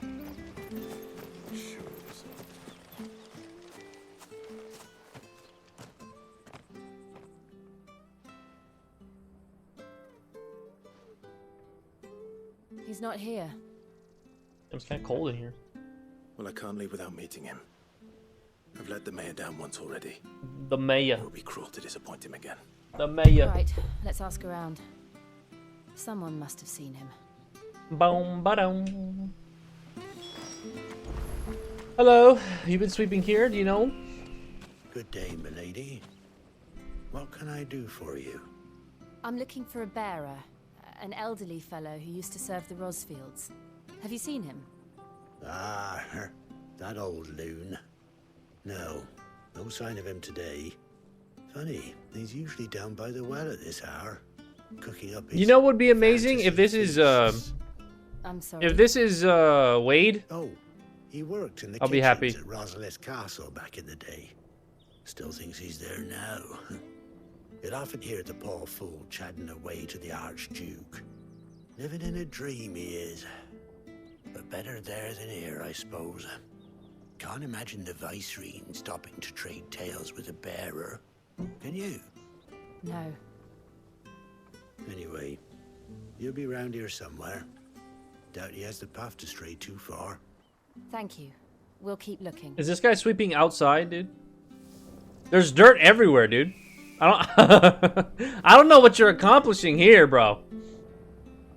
He's not here. It's kind of cold in here. Well, I can't leave without meeting him. I've let the mayor down once already. The mayor. It would be cruel to disappoint him again. The mayor. Right, let's ask around. Someone must have seen him. Boom, ba-dum. Hello, you've been sweeping here, do you know? Good day, milady. What can I do for you? I'm looking for a bearer, an elderly fellow who used to serve the Rosfields. Have you seen him? Ah, that old loon. No sign of him today. Funny, he's usually down by the well at this hour, cooking up his... You know what would be amazing if this is, I'm sorry. If this is, Wade? Oh, he worked in the I'll be happy. kitchens at Rosalith Castle back in the day. Still thinks he's there now. You'd often hear the poor fool chatting away to the Archduke. Living in a dream he is. But better there than here, I suppose. Can't imagine the Vicereine stopping to trade tales with a bearer. Can you? No. Anyway, you'll be round here somewhere. Doubt he has the path to stray too far. Thank you. We'll keep looking. Is this guy sweeping outside, dude? There's dirt everywhere, dude. I don't know what you're accomplishing here, bro.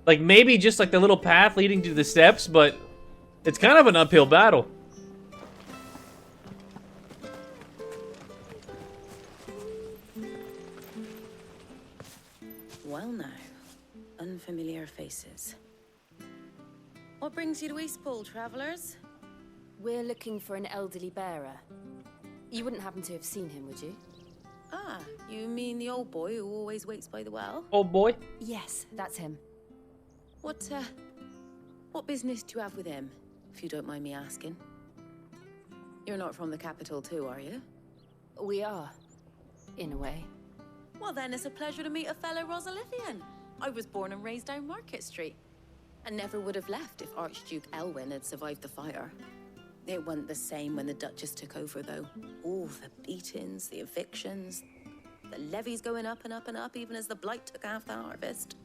Like, maybe just like the little path leading to the steps, but it's kind of an uphill battle. Well now, unfamiliar faces. What brings you to Eastpool, travellers? We're looking for an elderly bearer. You wouldn't happen to have seen him, would you? Ah, you mean the old boy who always waits by the well? Old boy? Yes, that's him. What business do you have with him, if you don't mind me asking? You're not from the capital too, are you? We are, in a way. Well then, it's a pleasure to meet a fellow Rosalithian. I was born and raised down Market Street, and never would have left if Archduke Elwyn had survived the fire. It wasn't the same when the Duchess took over, though. All the beatings, the evictions, the levies going up and up and up, even as the blight took half the harvest.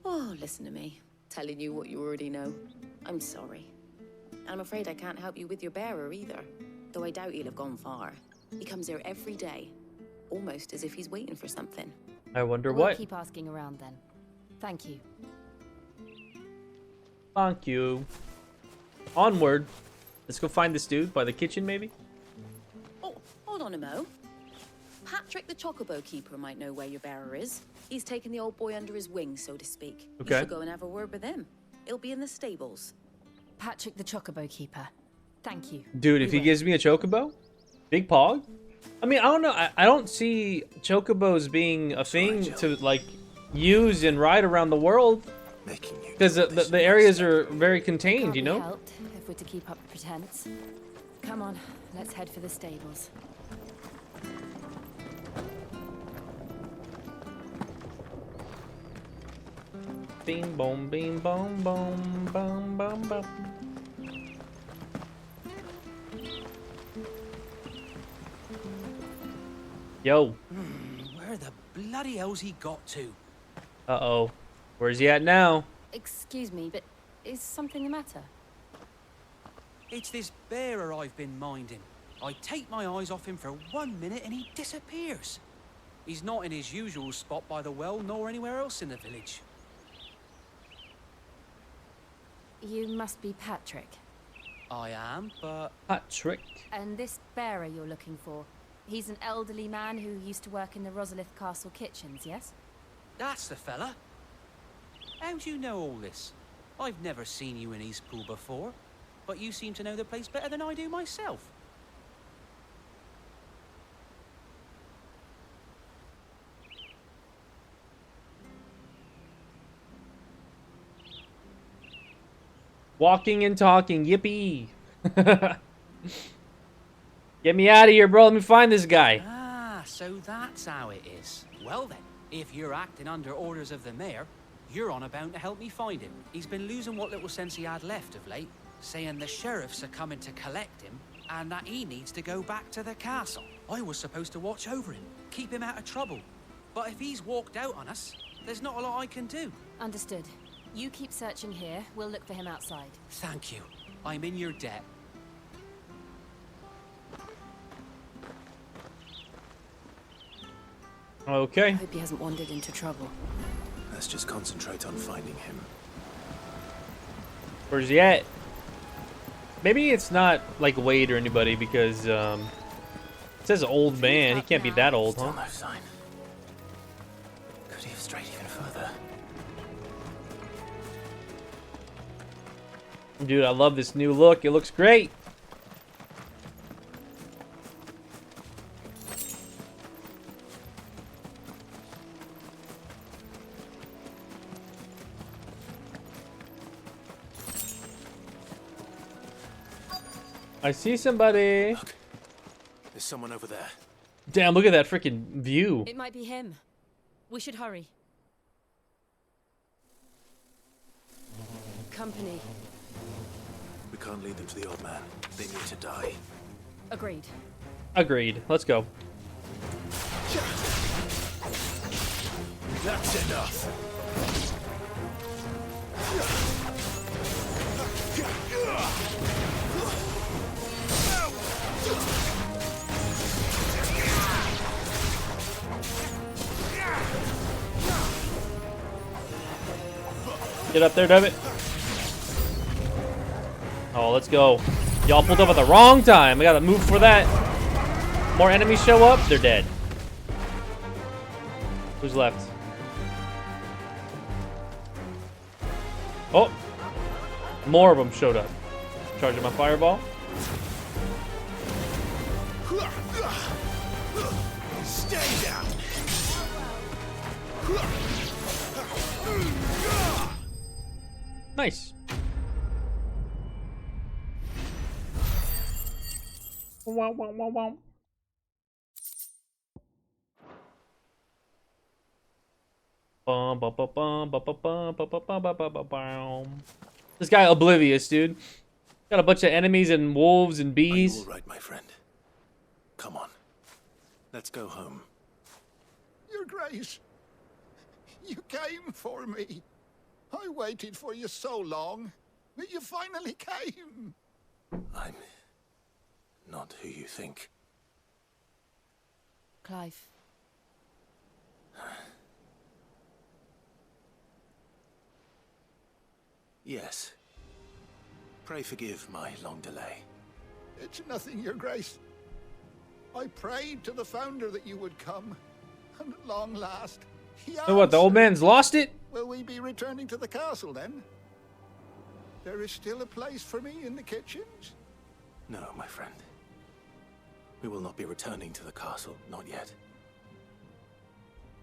Oh, listen to me, telling you what you already know. I'm sorry. I'm afraid I can't help you with your bearer either, though I doubt he'll have gone far. He comes here every day, almost as if he's waiting for something. I wonder we'll what. Keep asking around then. Thank you. Thank you. Onward. Let's go find this dude by the kitchen, maybe? Oh, hold on a mo. Patrick the Chocobo Keeper might know where your bearer is. He's taken the old boy under his wing, so to speak. Okay. You should go and have a word with him. He'll be in the stables. Patrick the Chocobo Keeper. Thank you. Dude, if he gives me a chocobo? Big pog? I mean, I don't know. I don't see chocobos being a thing to, like, use and ride around the world. Because the areas are very contained, you know? Helped if we're to keep up the pretense. Come on, let's head for the stables. Bing boom, bing boom, boom, boom, boom, boom. Yo. Where the bloody hell's he got to? Uh-oh. Where's he at now? Excuse me, but is something the matter? It's this bearer I've been minding. I take my eyes off him for 1 minute and he disappears. He's not in his usual spot by the well, nor anywhere else in the village. You must be Patrick. I am, but... Patrick. And this bearer you're looking for, he's an elderly man who used to work in the Rosalith Castle kitchens, yes? That's the fella. How do you know all this? I've never seen you in Eastpool before, but you seem to know the place better than I do myself. Walking and talking, yippee! Get me out of here, bro. Let me find this guy. Ah, so that's how it is. Well then, if you're acting under orders of the mayor, you're on about to help me find him. He's been losing what little sense he had left of late, saying the sheriffs are coming to collect him, and that he needs to go back to the castle. I was supposed to watch over him, keep him out of trouble. But if he's walked out on us, there's not a lot I can do. Understood. You keep searching here, we'll look for him outside. Thank you. I'm in your debt. Okay. I hope he hasn't wandered into trouble. Let's just concentrate on finding him. Where's he at? Maybe it's not like Wade or anybody because it says old man. He can't be that old, huh? Still no sign. Could he have strayed even further? Dude, I love this new look. It looks great. I see somebody. Look, there's someone over there. Damn, look at that freaking view. It might be him. We should hurry. Company. We can't lead them to the old man. They need to die. Agreed. Agreed. Let's go. That's enough. Get up there, damn it. Oh, let's go. Y'all pulled up at the wrong time. I gotta move for that. More enemies show up, they're dead. Who's left? Oh! More of them showed up. Charging my fireball. Stay down. Nice. Wow, wow, wow, wow. Bum, bum, bum, bum, bum, bum, bum, bum, bum, bum, bum, bum, bum. This guy oblivious, dude. Got a bunch of enemies and wolves and bees. Are you all right, my friend? Come on. Let's go home. Your Grace, you came for me. I waited for you so long, but you finally came. I'm not who you think. Clive. Yes. Pray forgive my long delay. It's nothing, Your Grace. I prayed to the Founder that you would come, and at long last, he So what, the old man's lost it? Will we be returning to the castle then? There is still a place for me in the kitchens? No, my friend. We will not be returning to the castle, not yet.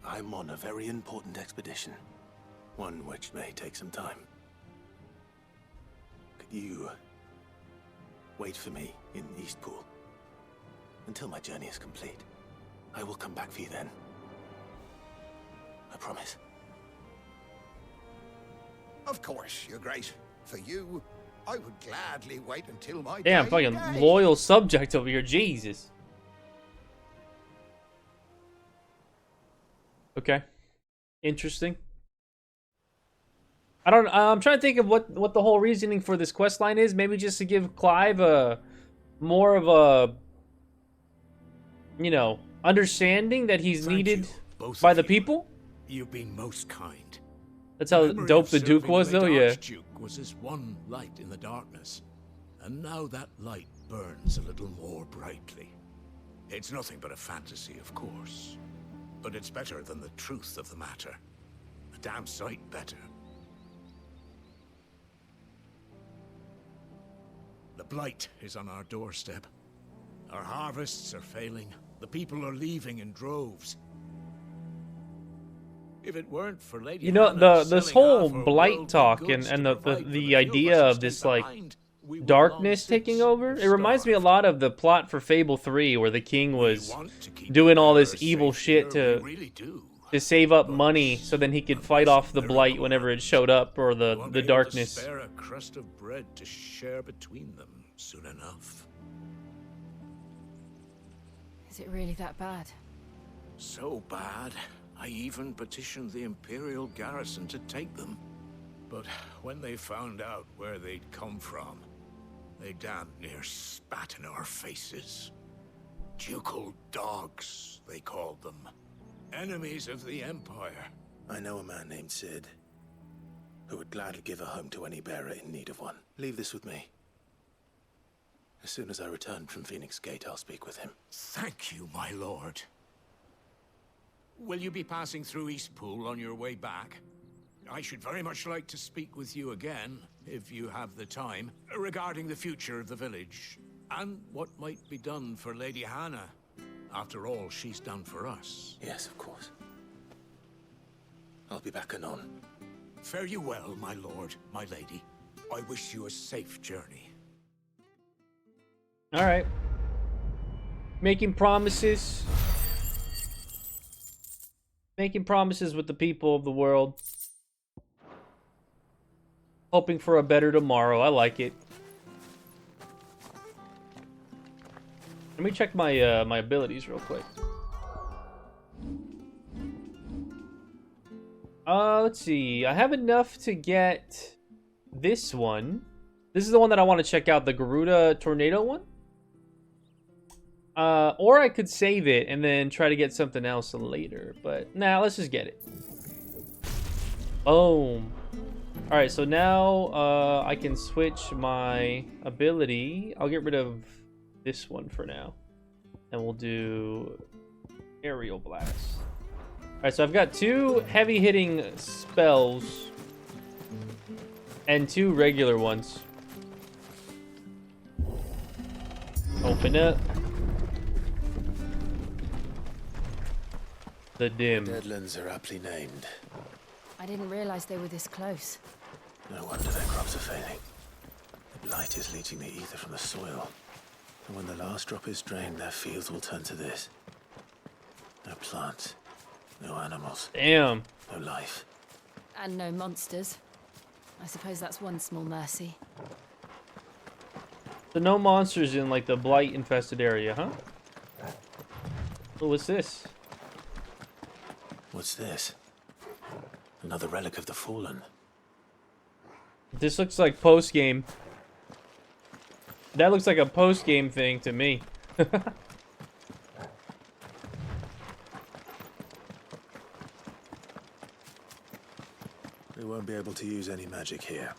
I'm on a very important expedition, one which may take some time. Could you wait for me in Eastpool until my journey is complete? I will come back for you then. I promise. Of course, Your Grace. For you, I would gladly wait until my Damn, dying fucking day. loyal subject over here. Jesus. Okay. Interesting. I'm trying to think of what the whole reasoning for this quest line is. Maybe just to give Clive a more of a, you know, understanding that he's needed by the people. You've been most kind. That's how dope the Duke was, though. Yeah. Archduke was as one light in the darkness, and now that light burns a little more brightly. It's nothing but a fantasy, of course, but it's better than the truth of the matter. A damn sight better. The blight is on our doorstep. Our harvests are failing. The people are leaving in droves. If it weren't for Lady You know, Hannah this selling whole half her blight worldly talk goods and to provide for the few idea us who of stay this like behind, we would darkness long taking since over, have it reminds me a starved. lot of the plot for Fable 3, where the king was doing all this evil shit to save up money so then he could fight off the blight whenever it showed up, or We won't be the able to darkness. spare a crust of bread to share between them soon enough. Is it really that bad? So bad, I even petitioned the Imperial garrison to take them. But when they found out where they'd come from, they damn near spat in our faces. Ducal dogs, they called them. Enemies of the Empire. I know a man named Sid who would gladly give a home to any bearer in need of one. Leave this with me. As soon as I return from Phoenix Gate, I'll speak with him. Thank you, my lord. Will you be passing through Eastpool on your way back? I should very much like to speak with you again, if you have the time, regarding the future of the village, and what might be done for Lady Hannah. After all she's done for us. Yes, of course. I'll be back anon. Fare you well, my lord, my lady. I wish you a safe journey. All right. Making promises. Making promises with the people of the world. Hoping for a better tomorrow. I like it. Let me check my my abilities real quick. Let's see. I have enough to get this one. This is the one that I want to check out, the Garuda Tornado one. Or I could save it and then try to get something else later. But nah, let's just get it. Boom. Alright, so now I can switch my ability. I'll get rid of this one for now. And we'll do aerial blast. Alright, so I've got 2 heavy hitting spells and 2 regular ones. Open up. The dim. Deadlands are aptly named. I didn't realize they were this close. No wonder their crops are failing. The blight is leaching the ether from the soil. And when the last drop is drained, their fields will turn to this. No plants. No animals. Damn. No life. And no monsters. I suppose that's one small mercy. So no monsters in like the blight infested area, huh? Oh, what's this? What's this? Another relic of the fallen. This looks like post-game. That looks like a post-game thing to me. We won't be able to use any magic here.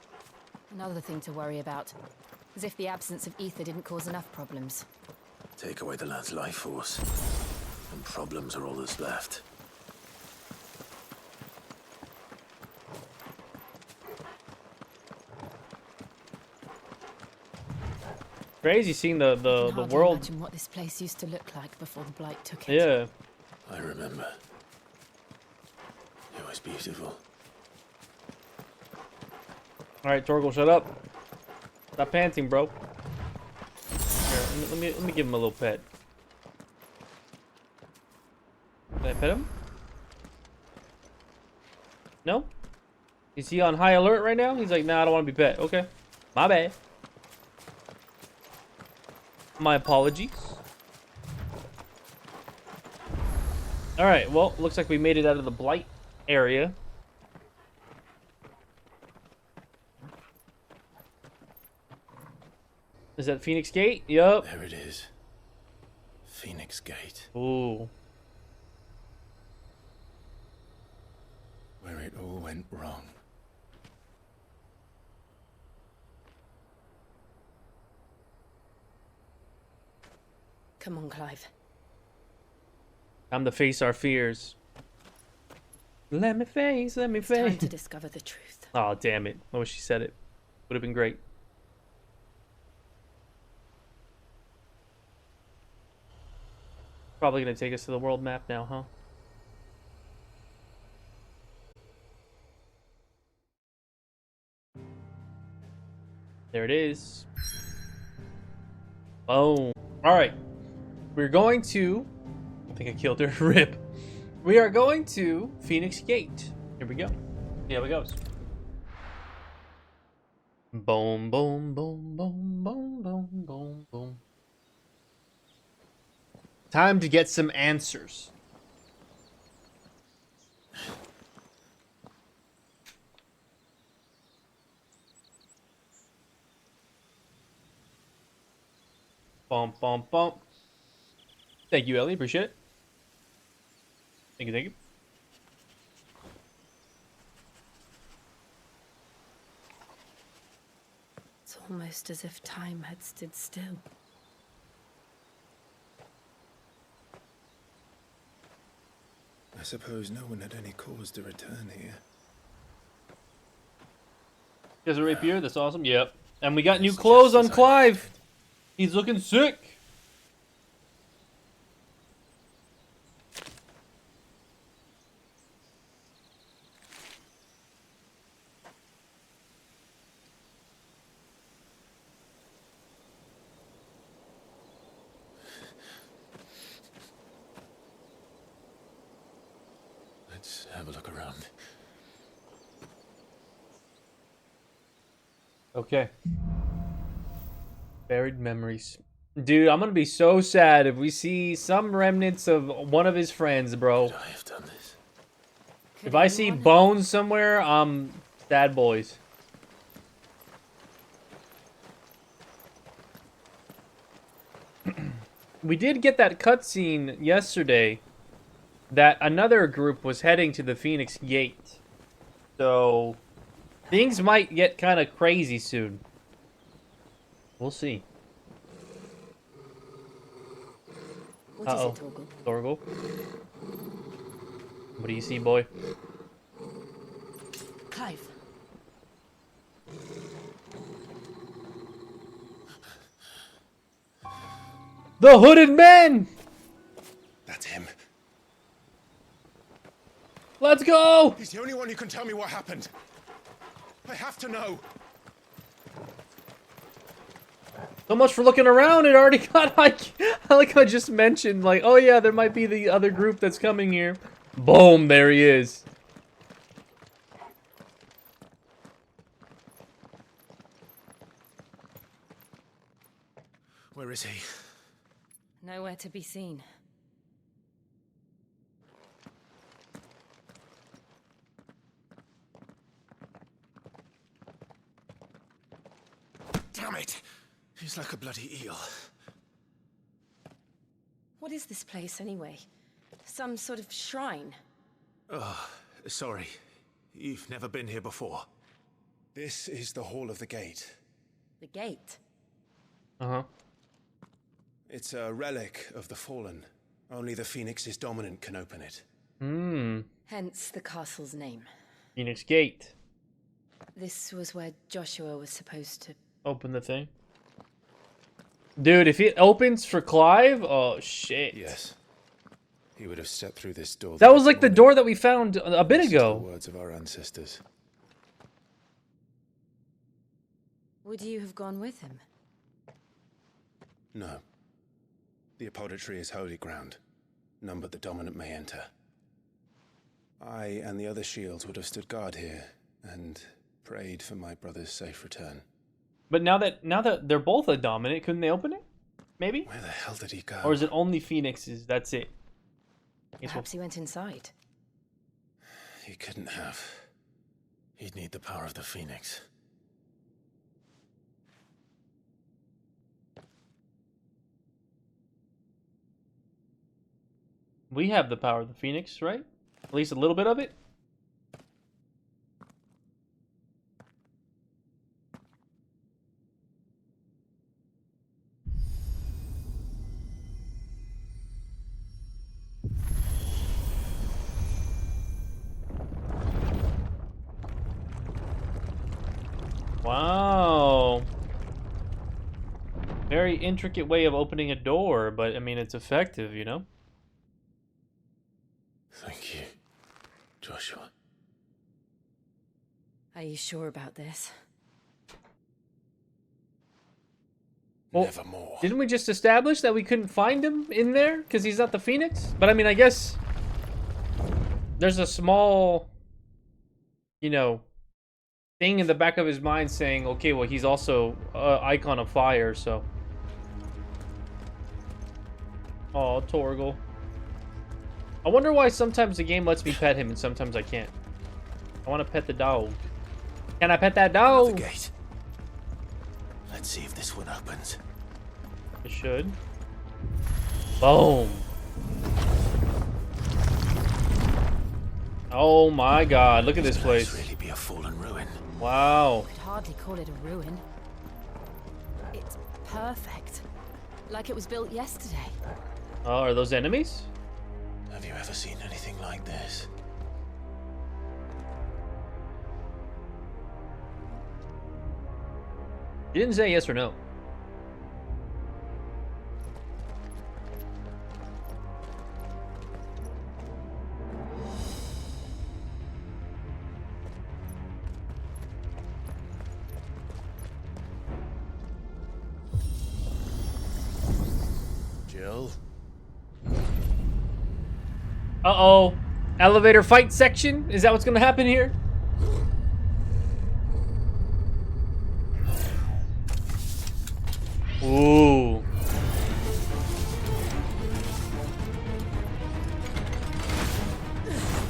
Another thing to worry about. As if the absence of ether didn't cause enough problems. Take away the land's life force, and problems are all that's left. Crazy seeing the Hardly world. imagine what this place used to look like before the blight took it. Yeah. I remember. It was beautiful. Alright, Torgal, shut up. Stop panting, bro. Here, let me give him a little pet. Can I pet him? No? Is he on high alert right now? He's like, nah, I don't want to be pet. Okay. My bad. My apologies. Alright, well, looks like we made it out of the blight area. Is that Phoenix Gate? Yup. There it is. Phoenix Gate. Ooh. Where it all went wrong. Come on, Clive. Time to face our fears. Let me face, let me It's time face. to discover the truth. Oh, damn it. I wish she said it. Would have been great. Probably gonna take us to the world map now, huh? There it is. Boom. Alright. We're going to... I think I killed her. Rip. We are going to Phoenix Gate. Here we go. See how it goes. Boom, boom, boom, boom, boom, boom, boom, boom. Time to get some answers. Bump, bump, bump. Thank you, Ellie. Appreciate it. Thank you, thank you. It's almost as if time had stood still. I suppose no one had any cause to return here. He has a rapier. That's awesome. Yep. And we got new clothes on Clive. He's looking sick. Let's have a look around. Okay. Buried memories. Dude, I'm gonna be so sad if we see some remnants of one of his friends, bro. Could I have done this? If I see bones somewhere, I'm sad, boys. We did get that cutscene yesterday that another group was heading to the Phoenix Gate. So Things might get kind of crazy soon. We'll see. What is it, Torgal? Torgal? What do you see, boy? Clive. The Hooded Man! That's him. Let's go! He's the only one who can tell me what happened. I have to know. So much for looking around. It already got like I just mentioned, like, oh yeah, there might be the other group that's coming here. Boom, there he is. Where is he? Nowhere to be seen. Damn it! He's like a bloody eel. What is this place, anyway? Some sort of shrine? Oh, sorry. You've never been here before. This is the Hall of the Gate. The gate? Uh-huh. It's a relic of the Fallen. Only the Phoenix's dominant can open it. Hence the castle's name. Phoenix Gate. This was where Joshua was supposed to... Open the thing. Dude, if it opens for Clive, oh shit. Yes. He would have stepped through this door. That was like the door that we found a bit ago. The words of our ancestors. Would you have gone with him? No. The apodatory is holy ground. None but the dominant may enter. I and the other shields would have stood guard here and prayed for my brother's safe return. But now that they're both a dominant, couldn't they open it? Maybe? Where the hell did he go? Or is it only Phoenixes? That's it. Perhaps he went inside. He couldn't have. He'd need the power of the Phoenix. We have the power of the Phoenix, right? At least a little bit of it? Wow. Very intricate way of opening a door, but I mean, it's effective, you know? Thank you, Joshua. Are you sure about this? Well, nevermore. Didn't we just establish that we couldn't find him in there because he's not the Phoenix? But I mean, I guess there's a small, you know, thing in the back of his mind saying, okay, well, he's also icon of fire, so. Oh, Torgal. I wonder why sometimes the game lets me pet him and sometimes I can't. I want to pet the dog. Can I pet that dog? Another gate. Let's see if this one opens. It should. Boom. Oh my god, look at this place. Really be a fallen ruin. Wow. I'd hardly call it a ruin. It's perfect. Like it was built yesterday. Oh, are those enemies? Have you ever seen anything like this? You didn't say yes or no. Jill? Uh-oh. Elevator fight section? Is that what's gonna happen here? Ooh.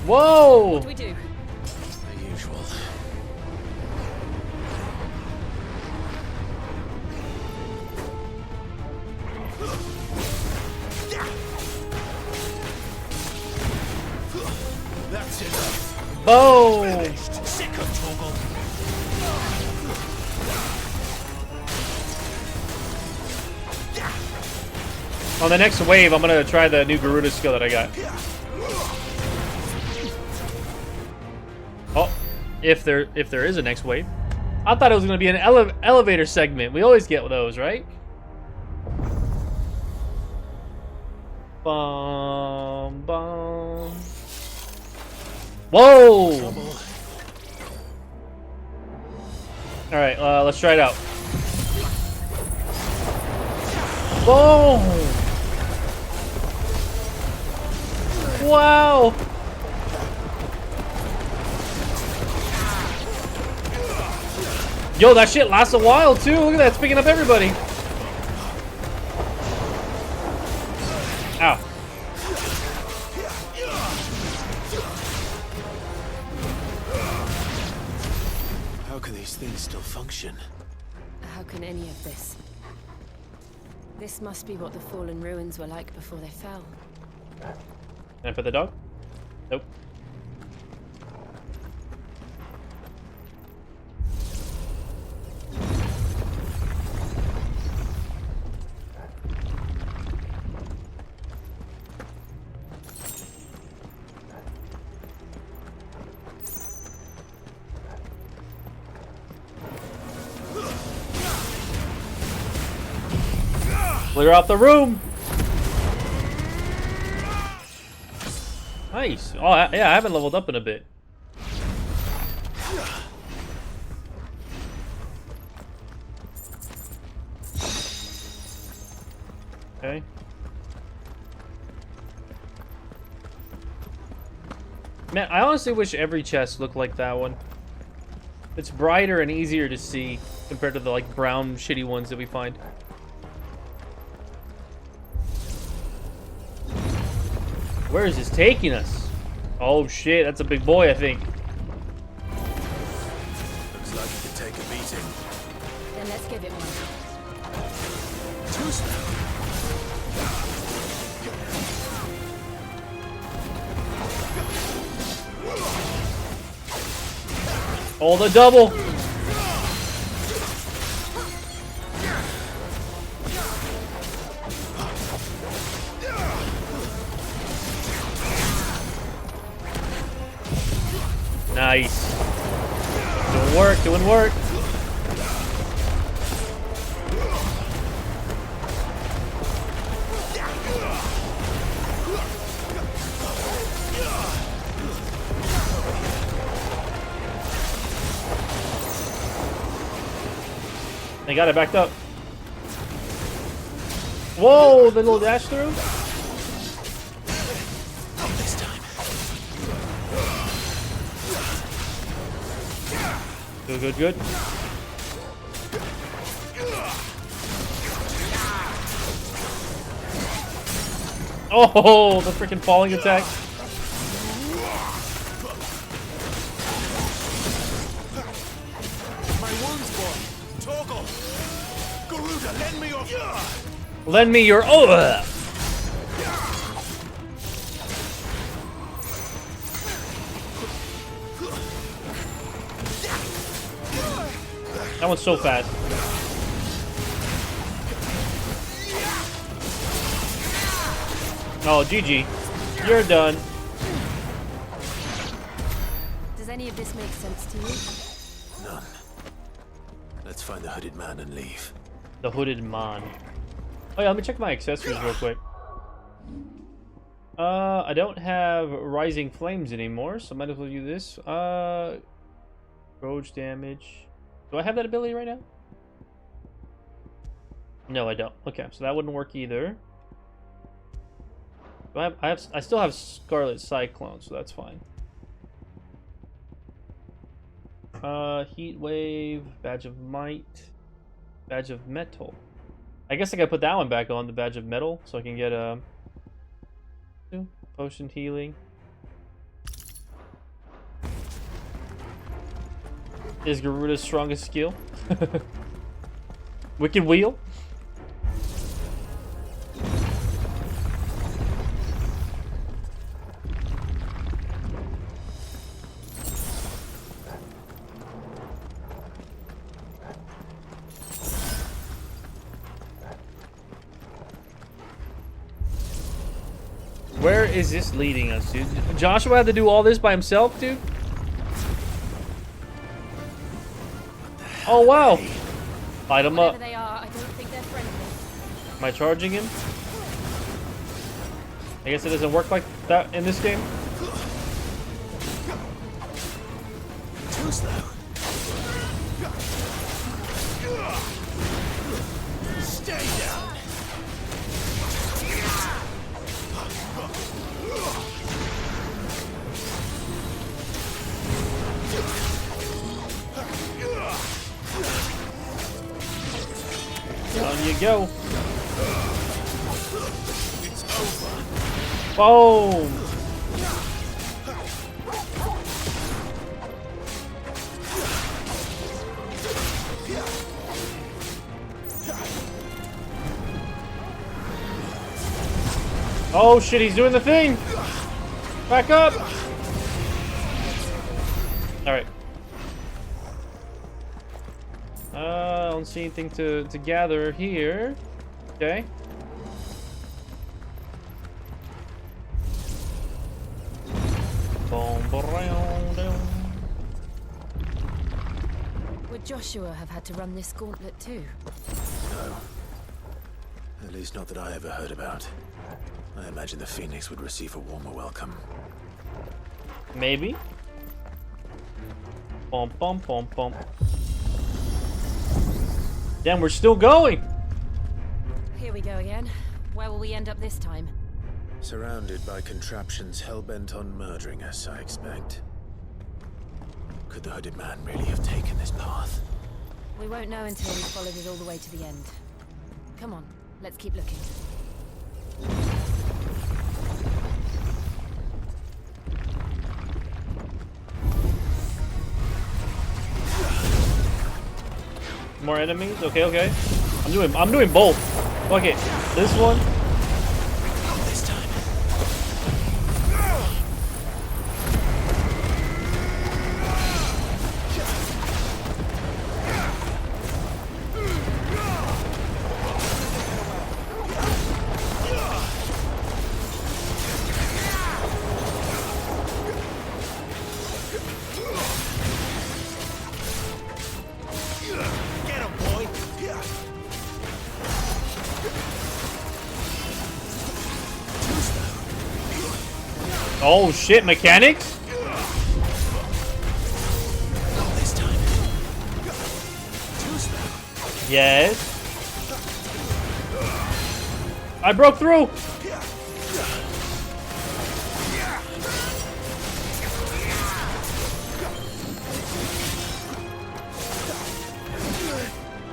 Whoa! What do we do? The usual. That's enough. Boom! Sick of Torgal. On the next wave, I'm gonna try the new Garuda skill that I got. Oh, if there is a next wave. I thought it was gonna be an elevator segment. We always get those, right? Bum bum. Whoa! All right, let's try it out. Boom! Wow! Yo, that shit lasts a while too. Look at that, it's picking up everybody. Ow. How can these things still function? How can any of this? This must be what the fallen ruins were like before they fell. And for the dog? Nope. Clear out the room. Nice. Oh, yeah, I haven't leveled up in a bit. Okay. Man, I honestly wish every chest looked like that one. It's brighter and easier to see compared to the like brown shitty ones that we find. Where is this taking us? Oh shit, that's a big boy, I think. Looks like it could take a beating. Then let's give it one. Too slow. Oh, the double. Nice. Doing work, doing work. They got it backed up. Whoa, the little dash through. This time. Good, good, good. Oh, the freaking falling attack. My wounds, boy. Torgal. Garuda, lend me your... Lend me your... Oh! That one's so fast. Oh, GG. You're done. Does any of this make sense to you? None. Let's find the hooded man and leave. The hooded man. Oh yeah, let me check my accessories real quick. I don't have rising flames anymore, so I might as well use this. Roach damage. Do I have that ability right now? No, I don't. Okay, so that wouldn't work either. I still have Scarlet Cyclone, so that's fine. Heat Wave, Badge of Might, Badge of Metal. I guess I gotta put that one back on, the Badge of Metal, so I can get potion healing. Is Garuda's strongest skill? Wicked Wheel? Where is this leading us, dude? Joshua had to do all this by himself, dude? Oh, wow. Light him up. Whatever they are, I don't think they're friendly. Am I charging him? I guess it doesn't work like that in this game. Too slow. Stay down. Down you go. It's over. Boom. Oh shit, he's doing the thing! Back up! Alright. I don't see anything to gather here. Okay. Would Joshua have had to run this gauntlet too? No. At least not that I ever heard about. I imagine the Phoenix would receive a warmer welcome. Maybe. Bum bum bum bum. Damn, we're still going! Here we go again. Where will we end up this time? Surrounded by contraptions hell-bent on murdering us, I expect. Could the hooded man really have taken this path? We won't know until we've followed it all the way to the end. Come on, let's keep looking. More enemies? Okay, okay. I'm doing both. Okay, this one. This time. Oh shit, mechanics? This time. Too slow. Yes. I broke through.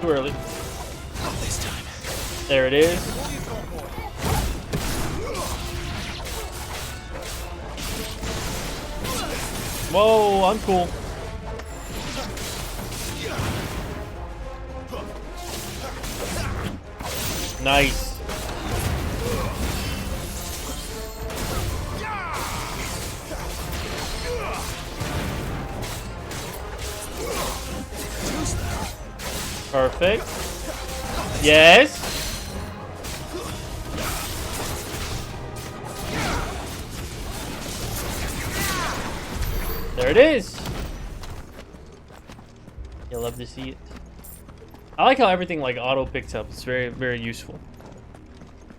Too early. This time. There it is. Whoa, I'm cool. Nice. Perfect. Yes. There it is. You'll love to see it. I like how everything like auto picks up. It's very, very useful.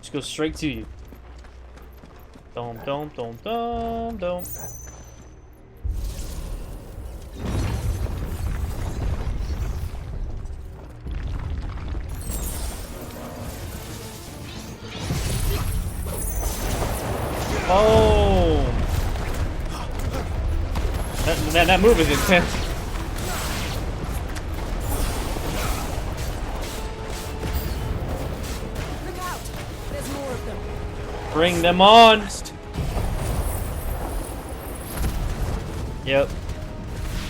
Just go straight to you. Dum dum dum dum dum. Oh. That move is intense. Look out! There's more of them. Bring them on. Yep.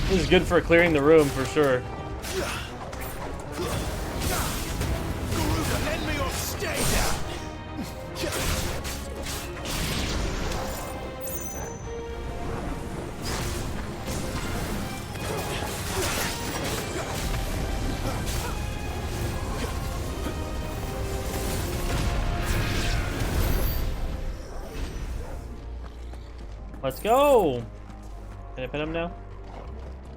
This is good for clearing the room for sure. Let me off, stay down. Let's go. Can I pet him now?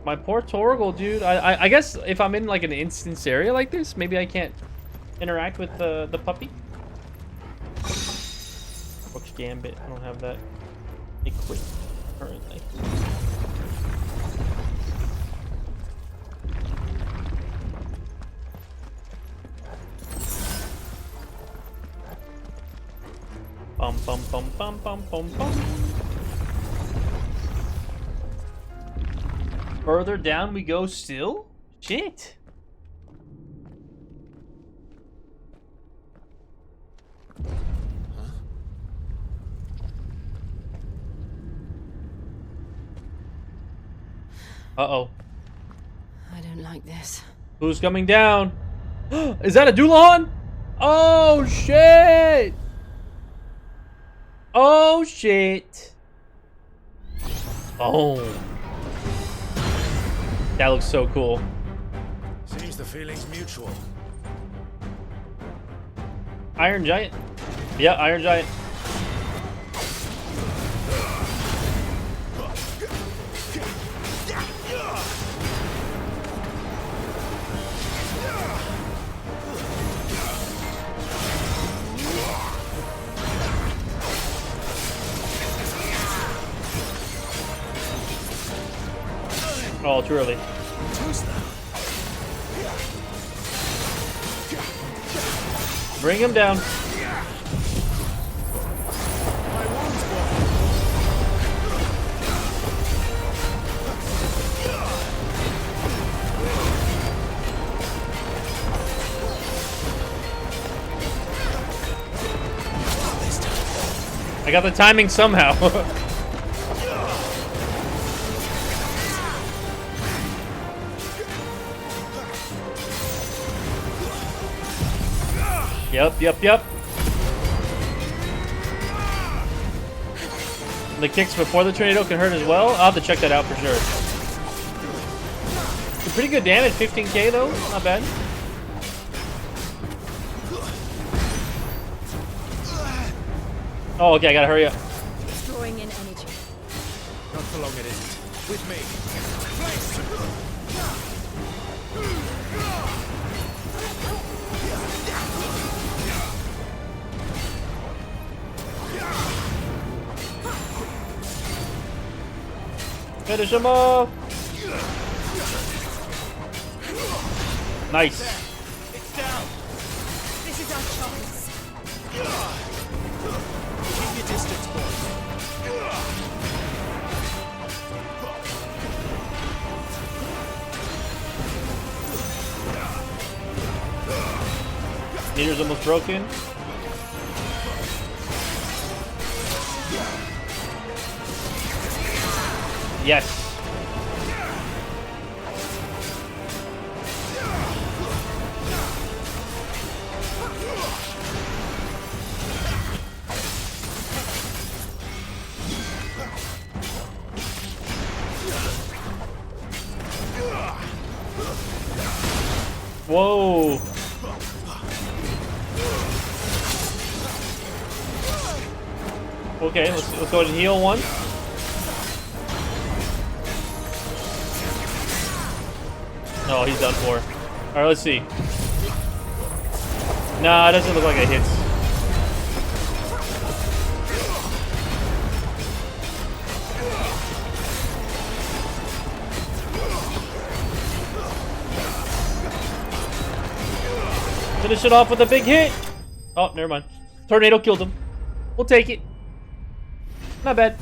My poor Torgal, dude. I guess if I'm in like an instance area like this, maybe I can't interact with the puppy. Rook's Gambit. I don't have that equipped currently. Bum bum bum bum bum bum bum. Further down we go still? Shit. Uh-oh. I don't like this. Who's coming down? Is that a Dulon? Oh, shit! Oh, shit. Oh. That looks so cool. Seems the feeling's mutual. Iron Giant. Yeah, Iron Giant. Oh, too early. Bring him down. I got the timing somehow. Yep. The kicks before the tornado can hurt as well. I'll have to check that out for sure. Pretty good damage, 15k though, not bad. Oh, okay, I gotta hurry up. Drawing in energy. Not for long it isn't. With me. Finish him off. Nice. It's down. This is our chance. Keep your distance, boys. Meter's almost broken. Yes. Whoa. Okay, let's go ahead and heal one. Oh, he's done for. Alright, let's see. Nah, it doesn't look like it hits. Finish it off with a big hit. Oh, never mind. Tornado killed him. We'll take it. Not bad.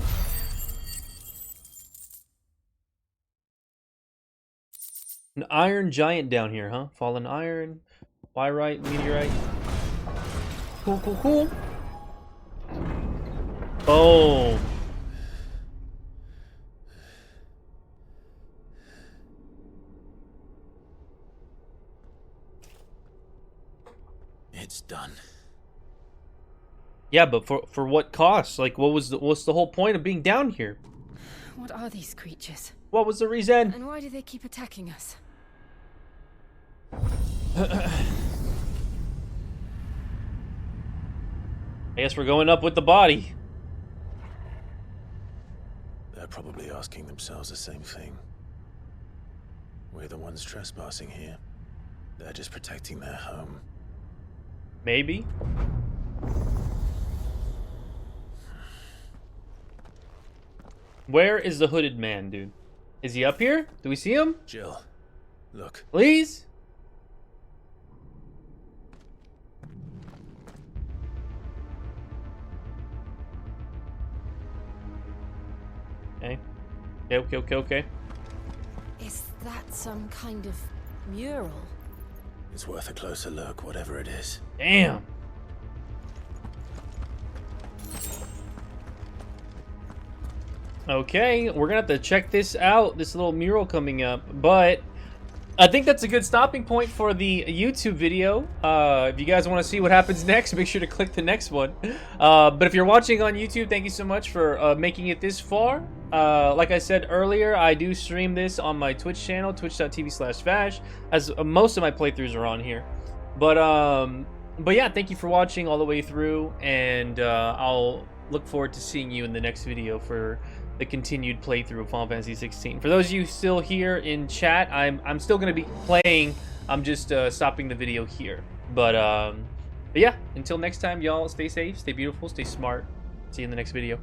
An iron giant down here, huh? Fallen iron, pyrite, meteorite. Cool. Boom. It's done. Yeah, but for what cost? Like, what's the whole point of being down here? What are these creatures? What was the reason? And why do they keep attacking us? I guess we're going up with the body. probably asking themselves the same thing. We're the ones trespassing here. They're just protecting their home. Maybe. Where is the hooded man, dude? Is he up here? Do we see him? Jill, look. Please? Okay. Okay. Is that some kind of mural? It's worth a closer look, whatever it is. Damn. Okay, we're gonna have to check this out, this little mural coming up, but I think that's a good stopping point for the YouTube video. If you guys want to see what happens next, make sure to click the next one. But if you're watching on YouTube, thank you so much for making it this far. Like I said earlier, I do stream this on my Twitch channel, twitch.tv/Vash, as most of my playthroughs are on here. But yeah, thank you for watching all the way through, and I'll look forward to seeing you in the next video for the continued playthrough of Final Fantasy 16. For those of you still here in chat, I'm still going to be playing. I'm just stopping the video here. But yeah, until next time, y'all, stay safe, stay beautiful, stay smart. See you in the next video.